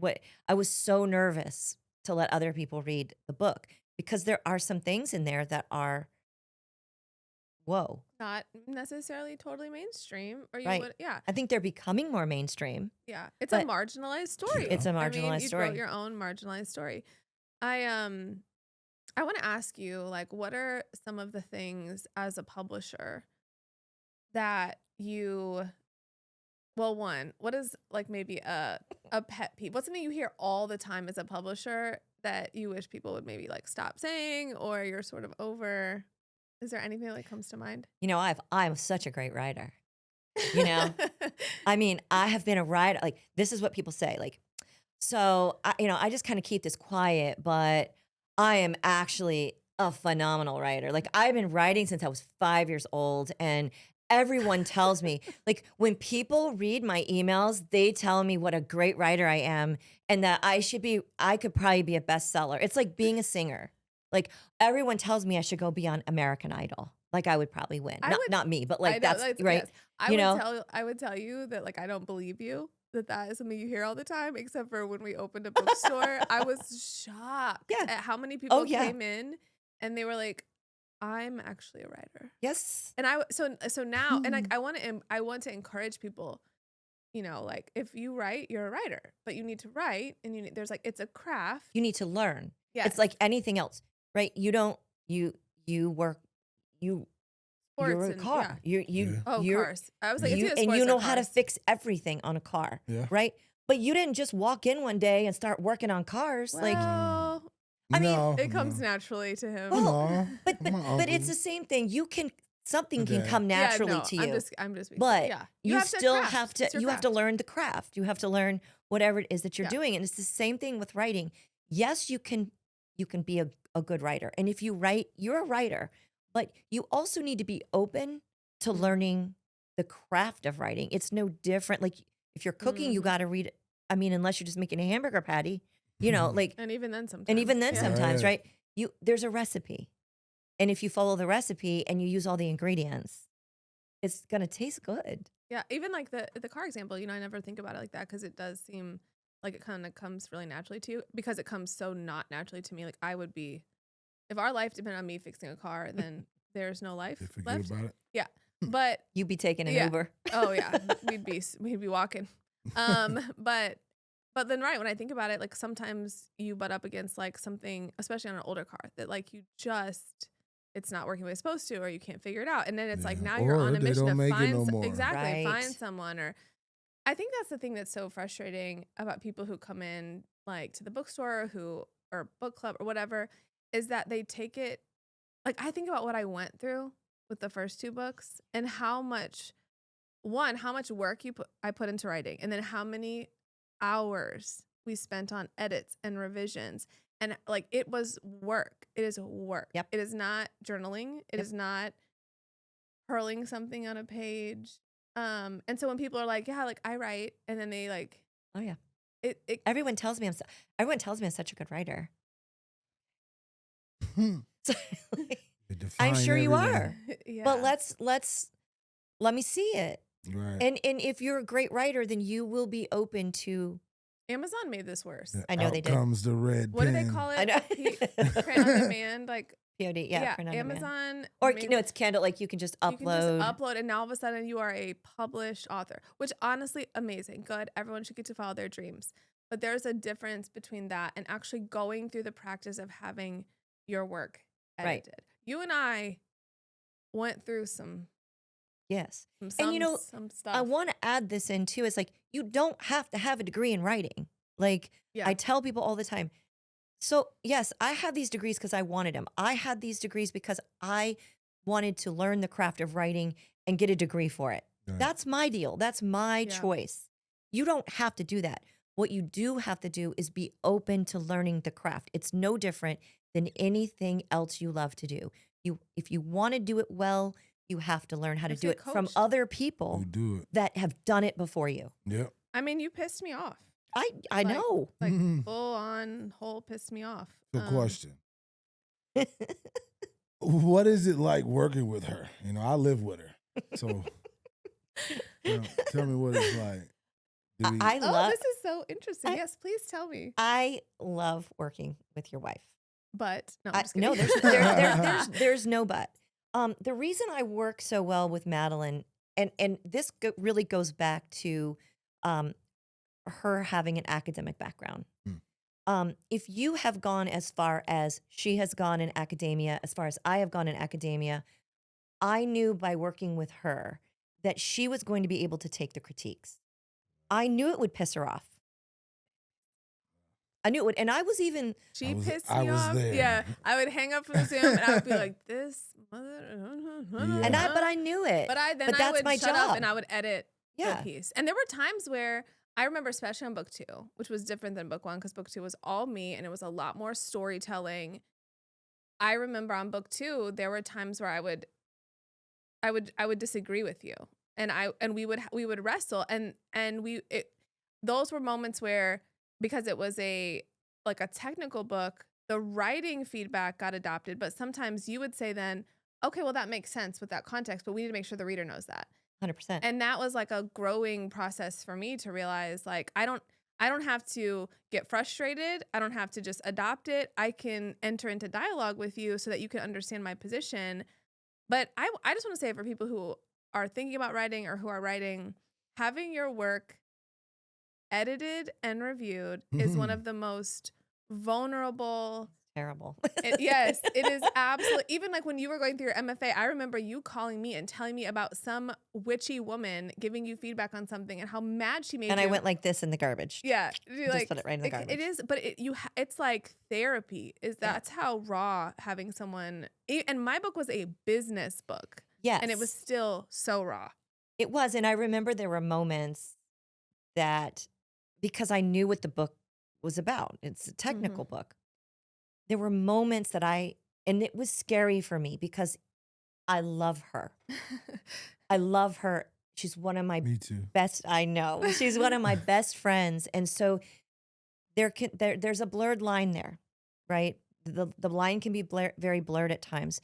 I was so nervous to let other people read the book because there are some things in there that are, whoa. Not necessarily totally mainstream, or you Right. would, yeah. I think they're becoming more mainstream. Yeah. It's But- a marginalized story. It's a I mean, marginalized you story. wrote your own marginalized story. I want to ask you, like, what are some of the things as a publisher that you, well, one, what is like maybe a pet peeve? What's something you hear all the time as a publisher that you wish people would maybe like stop saying, or you're sort of over? Is there anything that comes to mind? You know, I'm such a great writer. You know, I mean, I have been a writer. Like, this is what people say. Like, so I just kind of keep this quiet, but I am actually a phenomenal writer. Like, I've been writing since I was 5 years old, and everyone tells me, like, when people read my emails, they tell me what a great writer I am, and that I could probably be a bestseller. It's like being a singer. Like, everyone tells me I should go be on American Idol. Like, I would probably win. Not me, but I like, know, that's right. yes. I would tell you that, like, I don't believe you that is something you hear all the time, except for when we opened a bookstore. I was shocked Yeah. at how many people yeah. came in and they were like, I'm actually a writer. Yes. And so now, and like, I want to encourage people, you know, like, if you write, you're a writer, but you need to write, and there's like, it's a craft. You need to learn. Yes. It's like anything else, right? You don't, you work, you're Sports a and- car. yeah. You're, Cars. I was like, you, it's either and sports you or know how to cars. fix everything on a car, Yeah. right? But you didn't just walk in one day and start working on cars. Like, Well, I mean, No, it comes no. naturally to him. Well, No, but my but it's uncle. the same thing. Something can Okay. come naturally yeah, no, to you. I'm just being But yeah. you have to still craft. have to It's your you have to craft. learn the craft. You have to learn whatever it is that you're Yeah. doing. And it's the same thing with writing. Yes, you can be a good writer. And if you write, you're a writer, but you also need to be open to learning the craft of writing. It's no different. Like, if you're cooking, you Mhm. got to read, I mean, unless you're just making a hamburger patty, you know, like, And even then sometimes. Yeah. sometimes, Right. right? There's a recipe. And if you follow the recipe and you use all the ingredients, it's going to taste good. Yeah, even like the car example, you know, I never think about it like that because it does seem like it kind of comes really naturally to you, because it comes so not naturally to me. Like, I would be, if our life depended on me fixing a car, then there's no life They forget left. about it. Yeah, but You be taking an Yeah. Uber. oh yeah, we'd be walking. But then right when I think about it, like, sometimes you butt up against like something, especially on an older car, that like it's not working the way it's supposed to, or you can't figure it out, and then it's like Yeah. now you're on Or a they mission don't to make it find no more. exactly Right. find someone. Or I think that's the thing that's so frustrating about people who come in like to the bookstore or book club or whatever, is that they take it, like, I think about what I went through with the first 2 books and how much work I put into writing, and then how many hours we spent on edits and revisions. And like, it was work. It is work. Yep. It is not journaling. It Yep. is not hurling something on a page. And so when people are like, yeah, like, I write, and then they like, Oh yeah. it Everyone tells me I'm such a good writer. So, like, They I'm define sure you everything. are. yeah. But let me see it. Right. And if you're a great writer, then you will be open to. Amazon made this worse. And I know out they did. comes the red What do pen. they call it? I know. Print on demand, like POD, yeah, print on demand. Amazon. Or made no, it's Kindle. Like you can just You can just upload. upload, and now all of a sudden you are a published author, which honestly, amazing, good. Everyone should get to follow their dreams. But there's a difference between that and actually going through the practice of having your work Right. edited. You and I went through some Yes. some And you some, know, some I stuff. want to add this in too. It's like you don't have to have a degree in writing. Like Yeah. I tell people all the time. So, yes, I had these degrees because I wanted them. I had these degrees because I wanted to learn the craft of writing and get a degree for it. Right. That's my deal. That's my Yeah. choice. You don't have to do that. What you do have to do is be open to learning the craft. It's no different than anything else you love to do. If you want to do it well, you have to learn how to Have to do get it from coached. other You people do it. that have done it before you. Yep. I mean, you pissed me off. I Like- know. Like Mhm. full on whole pissed me off. So, question: what is it like working with her? You know, I live with her, so tell me what it's like. Do we- I Oh, love this is so interesting. I- Yes, please tell me. I love working with your wife. But no, I'm just kidding. No, there's no but. The reason I work so well with Madeline, and this really goes back to her having an academic background. If you have gone as far as she has gone in academia, as far as I have gone in academia, I knew by working with her that she was going to be able to take the critiques. I knew it would piss her off. I knew it would. And I was even, She pissed I me was off. there. Yeah, I would hang up from the Zoom and I would be like, "This mother," Yeah. but I knew it. But I that's would my shut job. up and I would edit Yeah. the piece. And there were times where I remember, especially on book 2, which was different than book 1 because book 2 was all me and it was a lot more storytelling. I remember on book 2 there were times where I would disagree with you, and we would wrestle, and those were moments where, because it was a technical book, the writing feedback got adopted, but sometimes you would say then, okay, well, that makes sense with that context, but we need to make sure the reader knows that. 100%. And that was like a growing process for me to realize, like, I don't have to get frustrated. I don't have to just adopt it. I can enter into dialogue with you so that you can understand my position. But I just want to say, for people who are thinking about writing or who are writing, having your work edited and reviewed is one of the most vulnerable. Terrible. Yes, it is absolutely. Even like when you were going through your MFA, I remember you calling me and telling me about some witchy woman giving you feedback on something and how mad she made And you. I went like this in the garbage. Yeah, Just put it right in the garbage. It is, but it's like therapy. That's how raw having someone. And my book was a business book. Yes. And it was still so raw. It was. And I remember there were moments that, because I knew what the book was about, it's a technical book. There were moments that and it was scary for me because I love her. I love her. She's one of my Me too. best, I know. She's one of my best friends. And so there's a blurred line there, right? The line can be very blurred at times.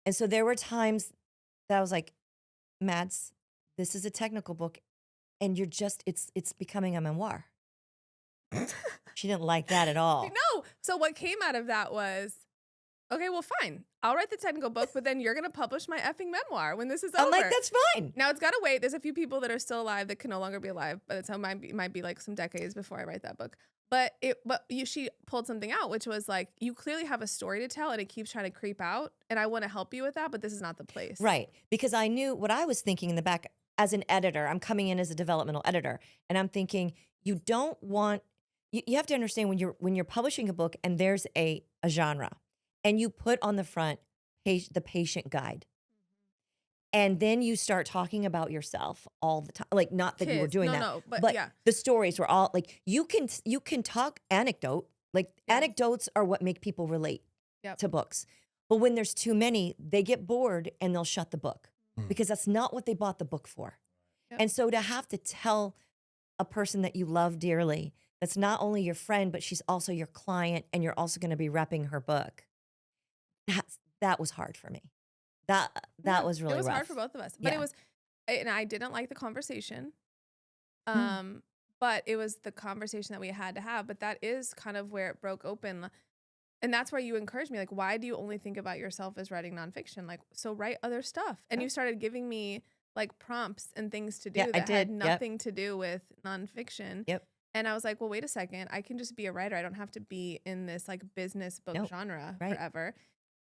And so there were times that I was like, Mads, this is a technical book and it's becoming a memoir. She didn't like that at all. No. So what came out of that was, okay, well, fine. I'll write the technical book, but then you're going to publish my effing memoir when this is over. I'm like, that's fine. Now it's got to wait. There's a few people that are still alive that can no longer be alive. By the time might be like some decades before I write that book. But she pulled something out, which was like, you clearly have a story to tell and it keeps trying to creep out. And I want to help you with that, but this is not the place. Right. Because I knew what I was thinking in the back as an editor. I'm coming in as a developmental editor and I'm thinking, you have to understand when you're publishing a book and there's a genre and you put on the front the patient guide. And then you start talking about yourself all the time. Like, not that you were doing that. No, but yeah. The stories were all like, you can talk anecdote. Like, anecdotes are what make people relate to books. But when there's too many, they get bored and they'll shut the book because that's not what they bought the book for. Yep. And so to have to tell a person that you love dearly, that's not only your friend, but she's also your client and you're also going to be repping her book. That was hard for me. That was really rough. It was hard for both of us. But Yeah. and I didn't like the conversation. But it was the conversation that we had to have. But that is kind of where it broke open. And that's where you encouraged me, like, why do you only think about yourself as writing nonfiction? Like, so write other stuff. And Yeah. you started giving me like prompts and things to do Yeah, I that had did. Yep. nothing to do with nonfiction. Yep. And I was like, well, wait a second. I can just be a writer. I don't have to be in this like business book Nope. genre Right. forever.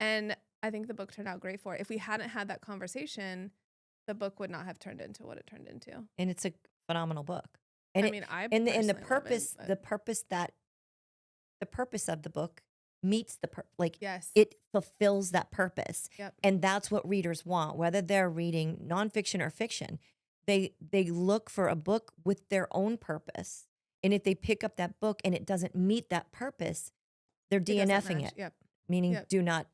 And I think the book turned out great for it. If we hadn't had that conversation, the book would not have turned into what it turned into. And it's a phenomenal book. And I it, mean, I and the personally love purpose, it, the but purpose of the book meets like yes. it fulfills that purpose. Yep. And that's what readers want, whether they're reading nonfiction or fiction. They look for a book with their own purpose. And if they pick up that book and it doesn't meet that purpose, they're It doesn't DNFing match. it, Yep. meaning Yep. do not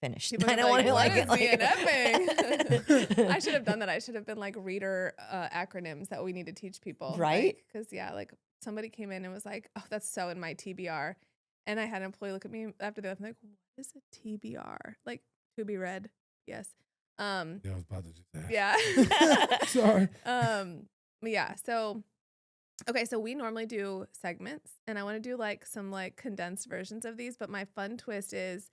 finish. People I are don't want to what like is it. DNFing? I should have done that. I should have been like reader acronyms that we need to teach people. Right? Because, yeah, like somebody came in and was like, oh, that's so in my TBR. And I had an employee look at me after that. I'm like, what is a TBR? Like, to be read. Yes. Yeah, I was about to just ask. Yeah. Sorry. Yeah. So, okay. So we normally do segments, and I want to do like some like condensed versions of these. But my fun twist is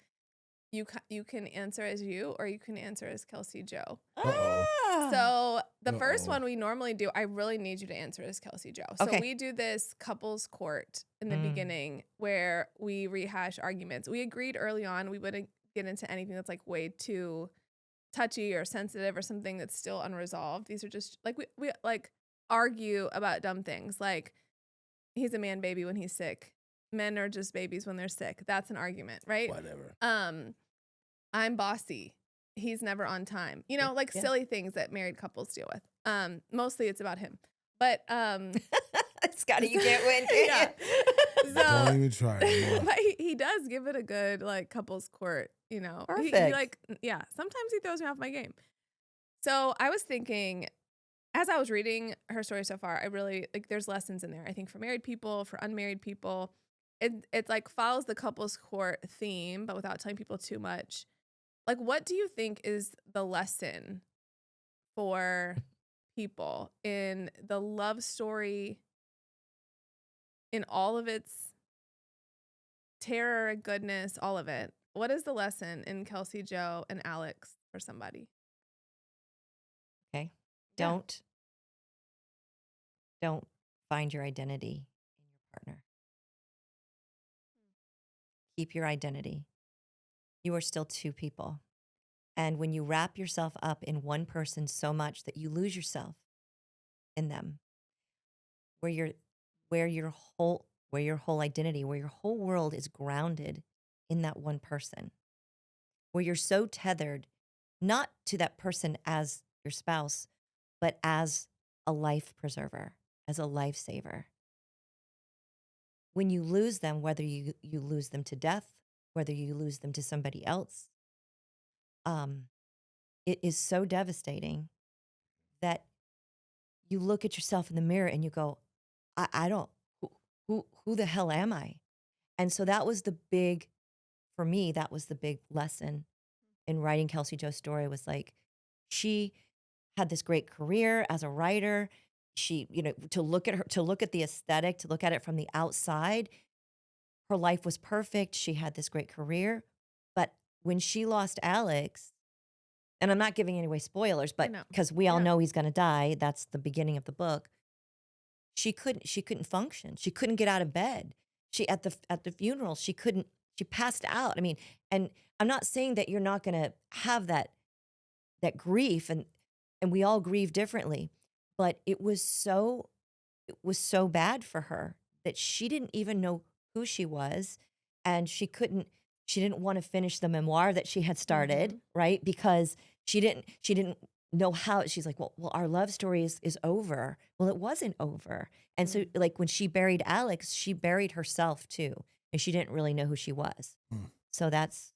you can answer as you, or you can answer as Kelsey Joe. Uh-oh. So the first Uh-oh. one we normally do, I really need you to answer as Kelsey Joe. So Okay. we do this couples court in the Mm. beginning where we rehash arguments. We agreed early on we wouldn't get into anything that's like way too touchy or sensitive or something that's still unresolved. These are just like we like argue about dumb things like he's a man baby when he's sick. Men are just babies when they're sick. That's an argument, right? Whatever. I'm bossy. He's never on time. You know, like Yeah. silly things that married couples deal with. Mostly it's about him. But Scotty, you can't win, can Yeah. you? Don't even try anymore. but he does give it a good like couples court, you know. He Perfect. like yeah, sometimes he throws me off my game. So I was thinking as I was reading her story so far, I really like there's lessons in there. I think for married people, for unmarried people. It like follows the couples court theme, but without telling people too much. Like, what do you think is the lesson for people in the love story, in all of its terror, goodness, all of it? What is the lesson in Kelsey, Joe, and Alex for somebody? Okay. Yeah. Don't find your identity in your partner. Keep your identity. You are still two people. And when you wrap yourself up in one person so much that you lose yourself in them, where your whole identity, where your whole world is grounded in that one person, where you're so tethered not to that person as your spouse, but as a life preserver, as a lifesaver. When you lose them, whether you lose them to death, whether you lose them to somebody else, it is so devastating that you look at yourself in the mirror and you go, I don't, who the hell am I? And so that was for me, that was the big lesson in writing Kelsey Joe's story was like, she had this great career as a writer. She, to look at the aesthetic, to look at it from the outside, her life was perfect. She had this great career. But when she lost Alex, and I'm not giving any away spoilers, but know. because we all Yeah. know he's going to die, that's the beginning of the book. She couldn't function. She couldn't get out of bed. She at the funeral, she passed out. I mean, and I'm not saying that you're not going to have that grief and we all grieve differently, but it was so bad for her that she didn't even know who she was, and she didn't want to finish the memoir that she had started, right? Because she didn't know how. She's like, well, our love story is over. Well, it wasn't over. And so like when she buried Alex, she buried herself too, and she didn't really know who she was. So that's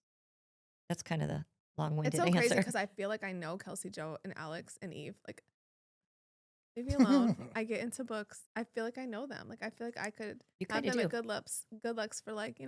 kind of the long-winded It's so answer. crazy because I feel like I know Kelsey, Joe, and Alex and Eve. Like, leave me alone. I get into books. I feel like I know them. Like, I feel like I could You have kinda them do. at Good Looks for like,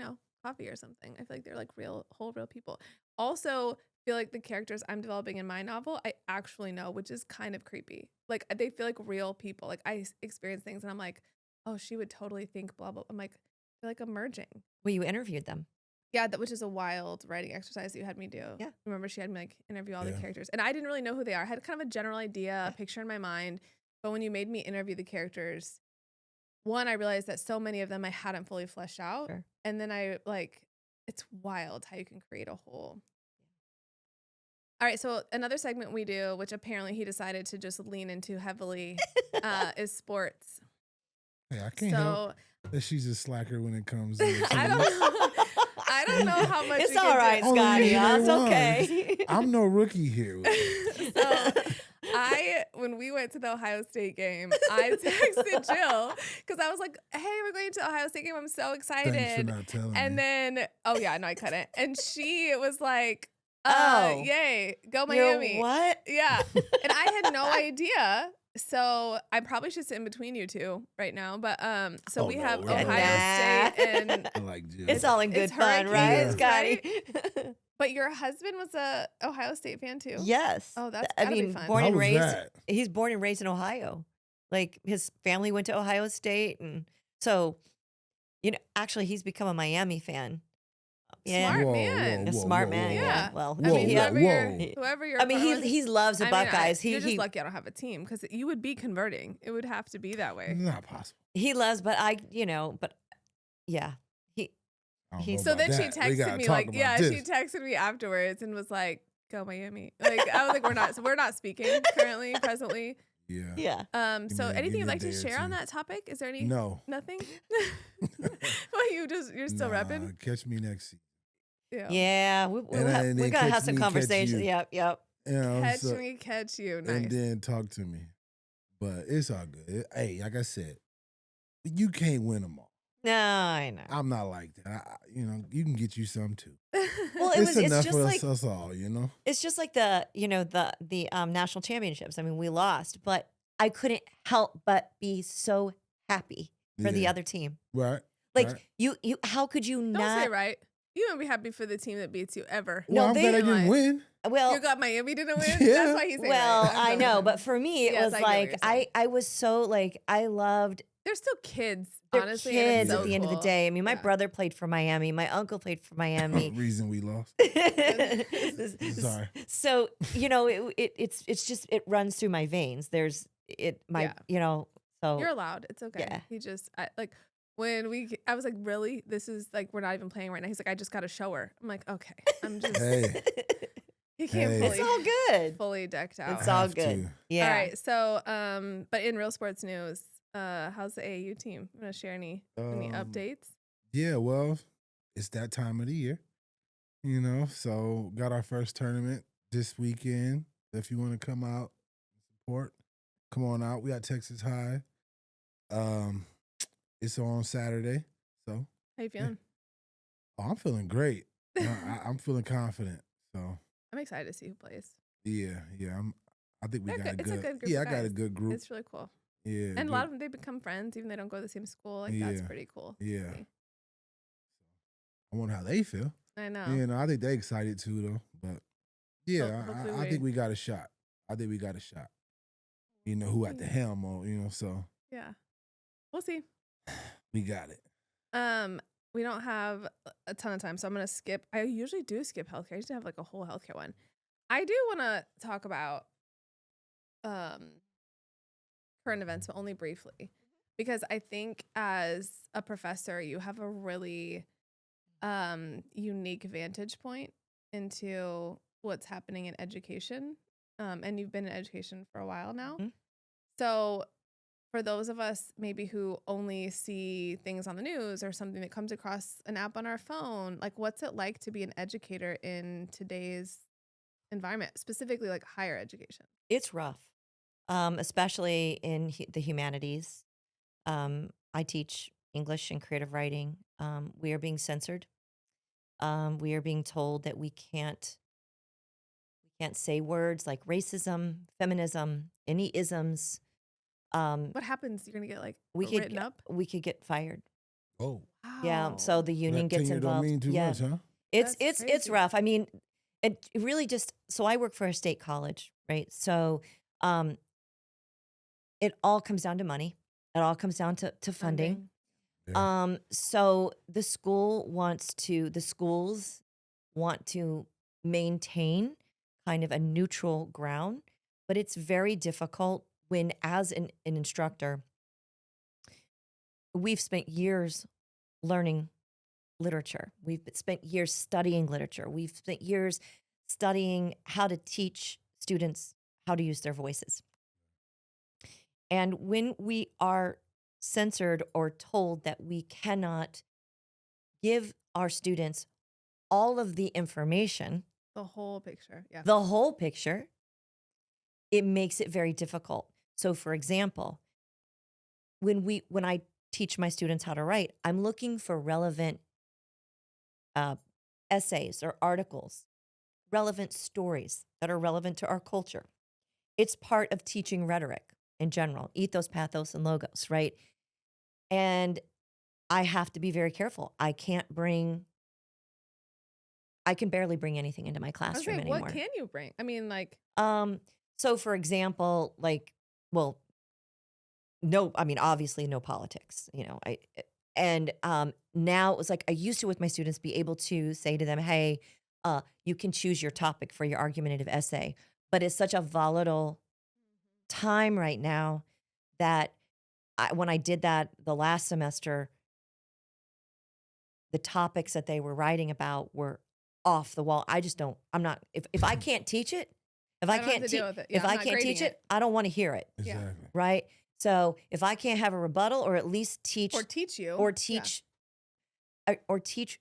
coffee or something. I feel like they're like real people. Also, feel like the characters I'm developing in my novel, I actually know, which is kind of creepy. Like, they feel like real people. Like, I experience things and I'm like, oh, she would totally think blah, blah. I'm like, I feel like I'm merging. Well, you interviewed them. Yeah, which is a wild writing exercise that you had me do. Yeah. Remember, she had me like interview all the Yeah. characters, and I didn't really know who they are. I had kind of a general idea, a picture in my mind, but when you made me interview the characters, one, I realized that so many of them I hadn't fully fleshed out, Sure. and then it's wild how you can create a whole. All right, so another segment we do, which apparently he decided to just lean into heavily, is sports. Hey, I can't help that she's a slacker when it comes to I don't know how much It's we all can right, do. Only Scotty. you It's know okay. I'm no rookie here. With it. So when we went to the Ohio State game, I texted Jill because I was like, "Hey, we're going to the Ohio State game. I'm so excited." Thanks for not telling me. And then, oh yeah, no, I couldn't. And she was like, Oh. yay, go You're Miami." what? Yeah. And I had no idea. So I probably should sit in between you two right now. But so Oh, we no, have we're Ohio not. State and I like Jill. It's all in good It's fun, right, hurricanes, Scotty? but your husband was a Ohio State fan too. Yes. Oh, that's I gotta be mean, fun. born How and was raised. that? He's born and raised in Ohio. Like his family went to Ohio State, and so actually, he's become a Miami fan. Yeah, Smart Whoa, man. a whoa, smart whoa, man. whoa. Yeah. Yeah. Well, I Whoa, mean, he, whoa, whoever you're. I mean, he loves the I mean, Buckeyes. you're just lucky I don't have a team because you would be converting. It would have to be that way. Not possible. he loves, but yeah, he. I don't He's- know So then about she that. We gotta texted me talk like, about yeah, this. she texted me afterwards and was like, "Go Miami." Like I was like, "We're not speaking currently, presently." Yeah. Yeah. Give So me- give anything me you'd a like to day or share on two. that topic? Is there any? No. Nothing. Well, you're still Nah, repping. Catch me next season. Yeah. Yeah, we're then gonna have catch some me, catch conversations. you. Yep, yep. You know, Catch so- me, catch you. Nice. and then talk to me. But it's all good. Hey, like I said, you can't win them all. No, I know. I'm not like that. You can get you some too. Well, It's enough just for like us all, it's just like the national championships. I mean, we lost, but I couldn't help but be so happy for the Yeah. other team. Right. Like right. you, how could you Don't not? say right. You won't be happy for the team that beats you ever. No, Well, I'm glad I didn't like- win. Well, You got Miami didn't win. Yeah. That's why he's saying well, right. I know, but for me, it Yes, was I get what like you're saying. I was so like I loved. They're still kids, They're honestly. and it's kids so at the end of the cool. day. I mean, my Yeah. brother played for Miami. My uncle played for Miami. Reason we lost. Sorry. So it's just it runs through my veins. There's so You're allowed. It's okay. Yeah. He just I was like, really? This is like we're not even playing right now. He's like, I just got to show her. I'm like, okay. I'm just. Hey, He can't Hey. it's all good. fully decked out. It's all have good. to. Yeah. All right. So, but in real sports news, how's the AAU team? You want to share any updates? Yeah, well, it's that time of the year, so got our first tournament this weekend. If you want to come out and support, come on out. We got Texas High. It's on Saturday, so How you feeling? I'm feeling great. I'm feeling confident. So I'm excited to see who plays. yeah. I think we They're got a good. It's good. a good group Yeah, I of got a guys. good group. It's really cool. Yeah, And a good- lot of them, they become friends, even they don't go to the same school. Like, that's Yeah. pretty cool. to Yeah. see. I wonder how they feel. I know. I think they excited too, though. But yeah, hopefully I think we got a shot. Who at the helm, or so Yeah. We'll see. we got it. We don't have a ton of time, so I'm gonna skip. I usually do skip healthcare. I used to have like a whole healthcare one. I do want to talk about current events, but only briefly, because I think as a professor, you have a really unique vantage point into what's happening in education, and you've been in education for a while now. Mhm. So for those of us maybe who only see things on the news or something that comes across an app on our phone, like what's it like to be an educator in today's environment, specifically like higher education? It's rough, especially in the humanities. I teach English and creative writing. We are being censored. We are being told that we can't say words like racism, feminism, any isms. What happens? You're gonna get like We written up? we could get fired. Oh, Yeah, so the union that gets tenure involved. don't mean too Yeah, much, huh? it's That's it's crazy. rough. I mean, it really just. So I work for a state college, right? So, it all comes down to money. It all comes down to funding. Yeah. So the schools want to maintain kind of a neutral ground, but it's very difficult when, as an instructor, we've spent years learning literature. We've spent years studying literature. We've spent years studying how to teach students how to use their voices. And when we are censored or told that we cannot give our students all of the information, The whole picture. Yeah. the whole picture, it makes it very difficult. So for example, when I teach my students how to write, I'm looking for relevant essays or articles, relevant stories that are relevant to our culture. It's part of teaching rhetoric in general, ethos, pathos, and logos, right? And I have to be very careful. I can barely bring anything into my I was classroom saying, anymore. what can you bring? I mean, like, So for example, obviously no politics, and now it was like I used to with my students be able to say to them, hey, you can choose your topic for your argumentative essay, but it's such a volatile time right now that when I did that the last semester, the topics that they were writing about were off the wall. If I can't teach it, if I I don't have can't to deal teach, with it. Yeah, if I'm I not can't grading teach it, it. I don't want to hear it. Yeah. Exactly. Right. So if I can't have a rebuttal or at least teach Or teach you. or Yeah. teach or teach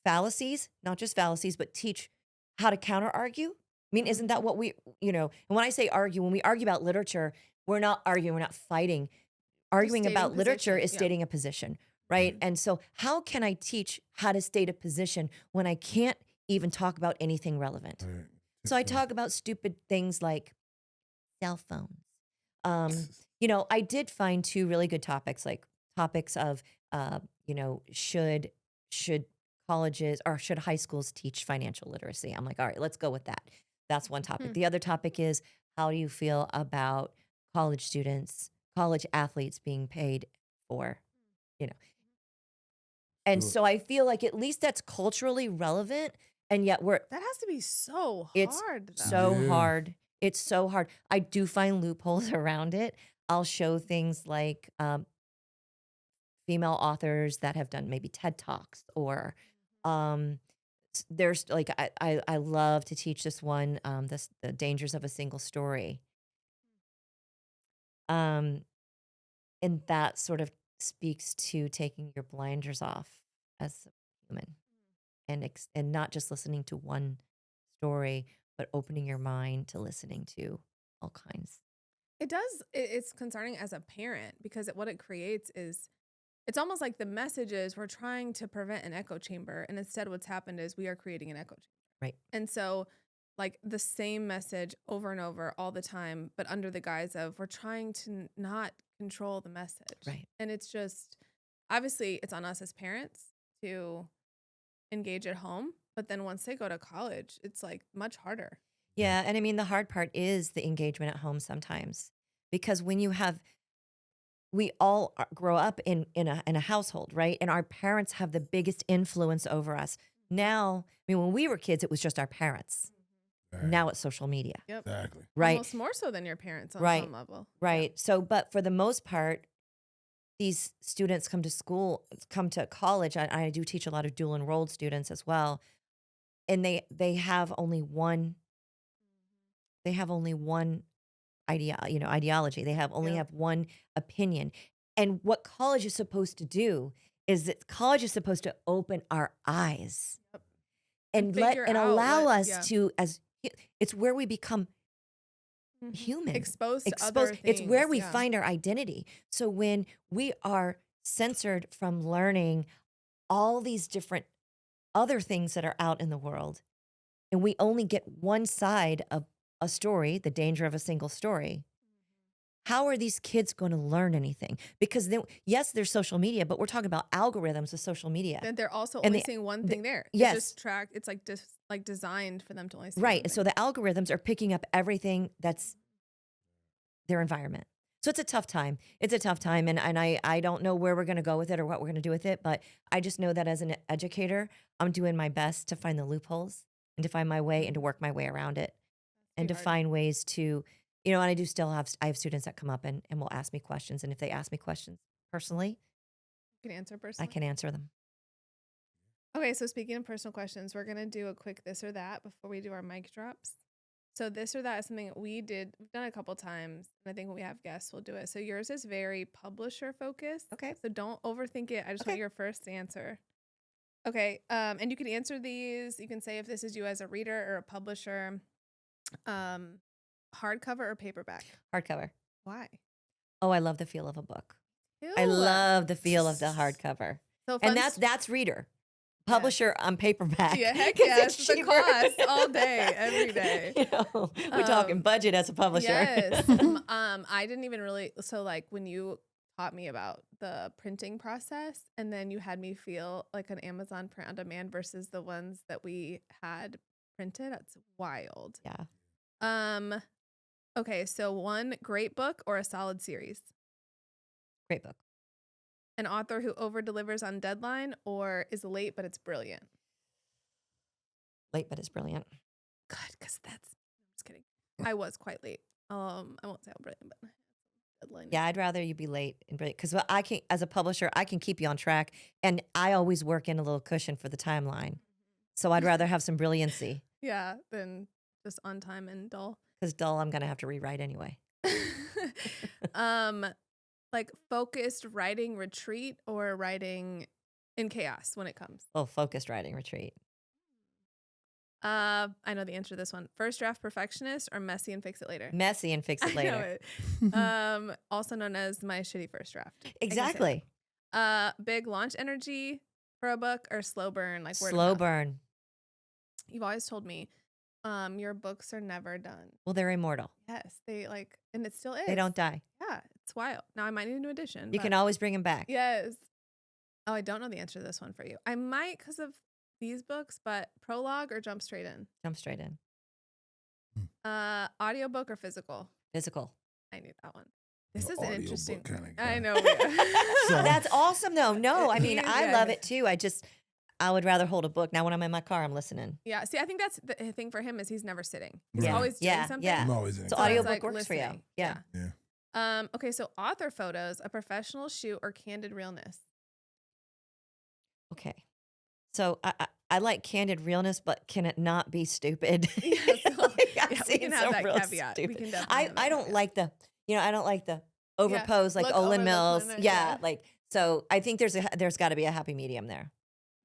fallacies, not just fallacies, but teach how to counter argue. I mean, isn't that what and when I say argue, when we argue about literature, we're not arguing, we're not fighting. Arguing stating about literature position, is yeah. stating a position, right? And so how can I teach how to state a position when I can't even talk about anything relevant? Right. So I talk about stupid things like cell phones. I did find two really good topics, like topics of, should colleges or should high schools teach financial literacy? I'm like, all right, let's go with that. That's one topic. The other topic is, how do you feel about college athletes being paid for, you know? And Do it. so I feel like at least that's culturally relevant, and yet That has to be so it's hard, though. so Yeah. hard. It's so hard. I do find loopholes around it. I'll show things like female authors that have done maybe TED Talks, or there's like I love to teach this one, the dangers of a single story. And that sort of speaks to taking your blinders off as a human, and not just listening to one story, but opening your mind to listening to all kinds. It does. It's concerning as a parent because what it creates is it's almost like the message is we're trying to prevent an echo chamber. And instead, what's happened is we are creating an echo chamber. Right. And so, like the same message over and over all the time, but under the guise of we're trying to not control the message. Right. And it's just obviously it's on us as parents to engage at home. But then once they go to college, it's like much harder. Yeah. And I mean, the hard part is the engagement at home sometimes, because when we all grow up in a household, right? And our parents have the biggest influence over us. Now, I mean, when we were kids, it was just our parents. Right. Now it's social media, Yep. Exactly. right? Almost more so than your parents on Right. some level. Right. So, but for the most part, these students come to college. I do teach a lot of dual enrolled students as well. And they have only one ideology. They only have one opinion. And what college is supposed to do is that college is supposed to open our eyes Yep. and figure out allow what- us yeah. to, it's where we become Mhm. human. Exposed to other things. It's where we yeah. find our identity. So when we are censored from learning all these different other things that are out in the world, and we only get one side of a story, the danger of a single story, how are these kids going to learn anything? Because yes, there's social media, but we're talking about algorithms of social media. And they're also And only the- seeing one thing there. yes. It's just it's like just like designed for them to only see Right. one So thing. the algorithms are picking up everything that's their environment. So it's a tough time. It's a tough time. And I don't know where we're going to go with it or what we're going to do with it. But I just know that as an educator, I'm doing my best to find the loopholes and to find my way and to work my way around it and to hard. find ways to, and I do still I have students that come up and will ask me questions. And if they ask me questions personally, You can answer I personally. can answer them. Okay, so speaking of personal questions, we're gonna do a quick this or that before we do our mic drops. So this or that is something that we've done a couple times, and I think when we have guests, we'll do it. So yours is very publisher focused. Okay. So don't overthink it. I just Okay. want your first answer. Okay. And you can answer these. You can say if this is you as a reader or a publisher. Hardcover or paperback? Hardcover. Why? Oh, I love the feel of a book. I Ew. love the feel of the hardcover. So And fun that's reader. Publisher on paperback. Yeah, heck 'cause yes. it's The cheaper. cost all day, every day. We're talking budget as a publisher. Yes. I didn't even really, so like when you taught me about the printing process and then you had me feel like an Amazon print on demand versus the ones that we had printed, that's wild. Yeah. Okay, so one great book or a solid series? Great book. An author who over delivers on deadline or is late but it's brilliant? Late, but it's brilliant. Good, because I'm just kidding. I was quite late. I won't say how brilliant, but deadline. Yeah, I'd rather you be late and brilliant because I can, as a publisher, I can keep you on track, and I always work in a little cushion for the timeline. So I'd rather have some brilliancy Yeah, than just on time and dull. because dull, I'm gonna have to rewrite anyway. Like focused writing retreat or writing in chaos when it comes. Oh, focused writing retreat. I know the answer to this one. First draft perfectionist or messy and fix it later? Messy and fix it I know later. it. Also known as my shitty first draft. I can say Exactly. that. Big launch energy for a book or slow burn, like word of Slow mouth? burn. You've always told me, your books are never done. Well, they're immortal. Yes, they like, and it still is. They don't die. Yeah, it's wild. Now I might need a new edition. You but- can always bring them back. Yes. Oh, I don't know the answer to this one for you. I might because of these books, but prologue or jump straight in? Jump straight in. Audiobook or physical? Physical. I knew that one. This The is an audiobook interesting. kinda I guy. know. So- That's awesome, though. No, I mean, I love Yes. it too. I would rather hold a book. Now, when I'm in my car, I'm listening. Yeah. See, I think that's the thing for him is he's never sitting. He's Right. always doing Yeah, something. yeah. I'm always in. So So audio it's audiobook like works for you. listening. Yeah. Yeah. Okay. So author photos, a professional shoot or candid realness? Okay. So I like candid realness, but can it not be stupid? Yes. Like, I've Yeah, we seen can have some that real caveat. We stupid- can definitely have that I don't caveat. like the, I don't like the overpose like look over Olin the Mills. corner, Yeah, yeah. like so. I think there's got to be a happy medium there.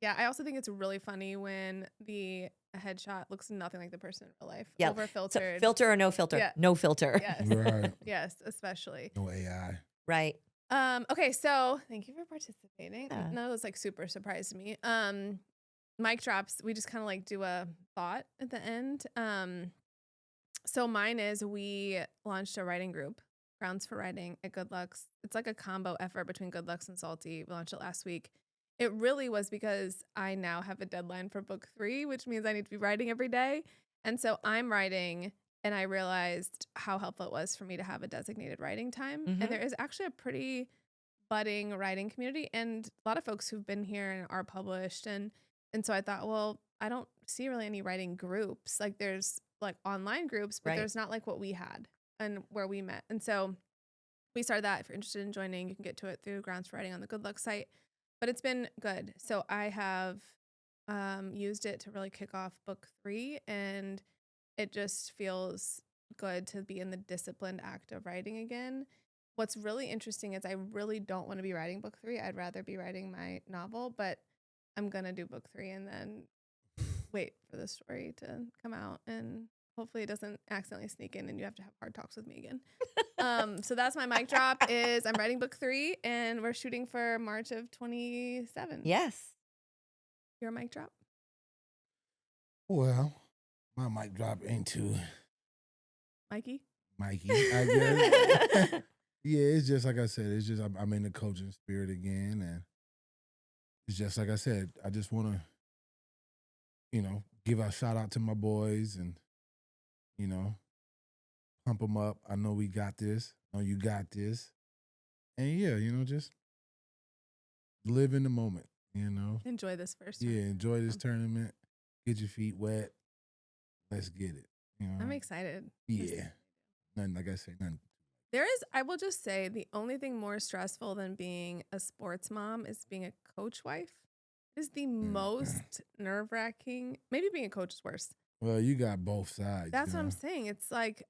Yeah. I also think it's really funny when the headshot looks nothing like the person in real life. Yeah. Over So filtered. filter or no filter? Yeah. No filter. Yes. Right. Yes. Especially. No AI. Right. Okay, so thank you for participating. Yeah. None of those like super surprised me. Mic drops, we just kind of like do a thought at the end. So mine is we launched a writing group, Grounds for Writing at Good Lucks. It's like a combo effort between Good Lucks and Salty. We launched it last week. It really was because I now have a deadline for book 3, which means I need to be writing every day. And so I'm writing, and I realized how helpful it was for me to have a designated writing time. Mhm. And there is actually a pretty budding writing community and a lot of folks who've been here and are published. And so I thought, well, I don't see really any writing groups. Like there's like online groups, but Right. there's not like what we had and where we met. And so we started that. If you're interested in joining, you can get to it through Grounds for Writing on the Good Luck site. But it's been good. So I have used it to really kick off book 3, and it just feels good to be in the disciplined act of writing again. What's really interesting is I really don't want to be writing book 3. I'd rather be writing my novel, but I'm going to do book 3 and then wait for the story to come out, and hopefully it doesn't accidentally sneak in and you have to have hard talks with me again. So that's my mic drop is I'm writing book 3 and we're shooting for March of 27. Yes. Your mic drop? Well, my mic drop ain't too Mikey? Mikey, I guess. Yeah, it's just like I said. It's just I'm in the coaching spirit again, and it's just like I said. I just want to, give a shout out to my boys, and pump them up. I know we got this. I know you got this. And yeah, just live in the moment, Enjoy this first Yeah, round. enjoy this tournament. Get your feet wet. Let's get it. I'm excited. Yeah. Nothing, like I say, nothing. I will just say, the only thing more stressful than being a sports mom is being a coach wife. It is the most nerve-wracking. Maybe being a coach is worse. Well, you got both sides. That's what I'm saying. It's like,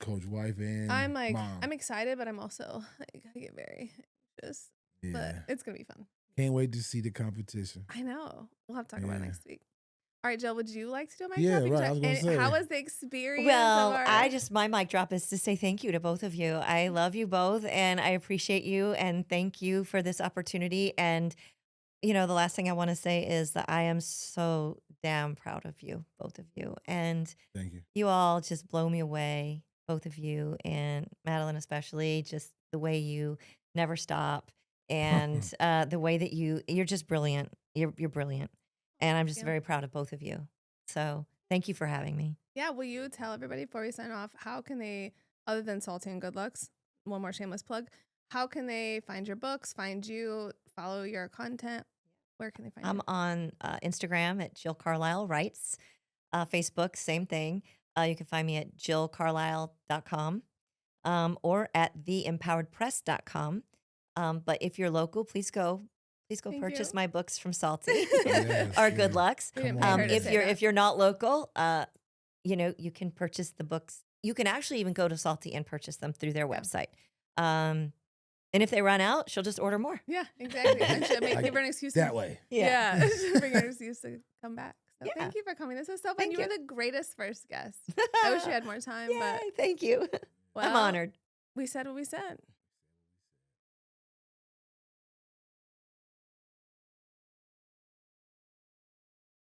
coach wife and I'm like, mom. I'm excited, but I'm also like, I get very anxious. Yeah. But it's going to be fun. Can't wait to see the competition. I know. We'll have to talk about it next week. All right, Jill, would you like to do a mic Yeah, drop? right, I was gonna say. How was the experience? Well, my mic drop is to say thank you to both of you. I love you both and I appreciate you and thank you for this opportunity. And, the last thing I want to say is that I am so damn proud of you, both of you. And Thank you. you all just blow me away, both of you, and Madeline especially, just the way you never stop and the way that you're just brilliant. You're brilliant. And I'm just very proud of both of you. So thank you for having me. Yeah, will you tell everybody before we sign off, how can they, other than Salty and Good Looks, one more shameless plug, how can they find your books, find you, follow your content? Where can they find you? I'm on Instagram at Jill Carlyle Writes. Facebook, same thing. You can find me at jillcarlyle.com or at theempoweredpress.com. But if you're local, please go Thank purchase you. my books from Salty Yes, or yeah. Good Lucks. We didn't pay her to If say you're that. if you're not local, you can purchase the books. You can actually even go to Salty and purchase them through their website. And if they run out, she'll just order more. Yeah, exactly. And she'll give her an excuse. That way. Yeah. Bring her an excuse to come back. So Yeah. thank you for coming. This was so fun. Thank You were you. the greatest first guest. I wish we had more time, but Yay, thank you. I'm well, honored. we said what we said.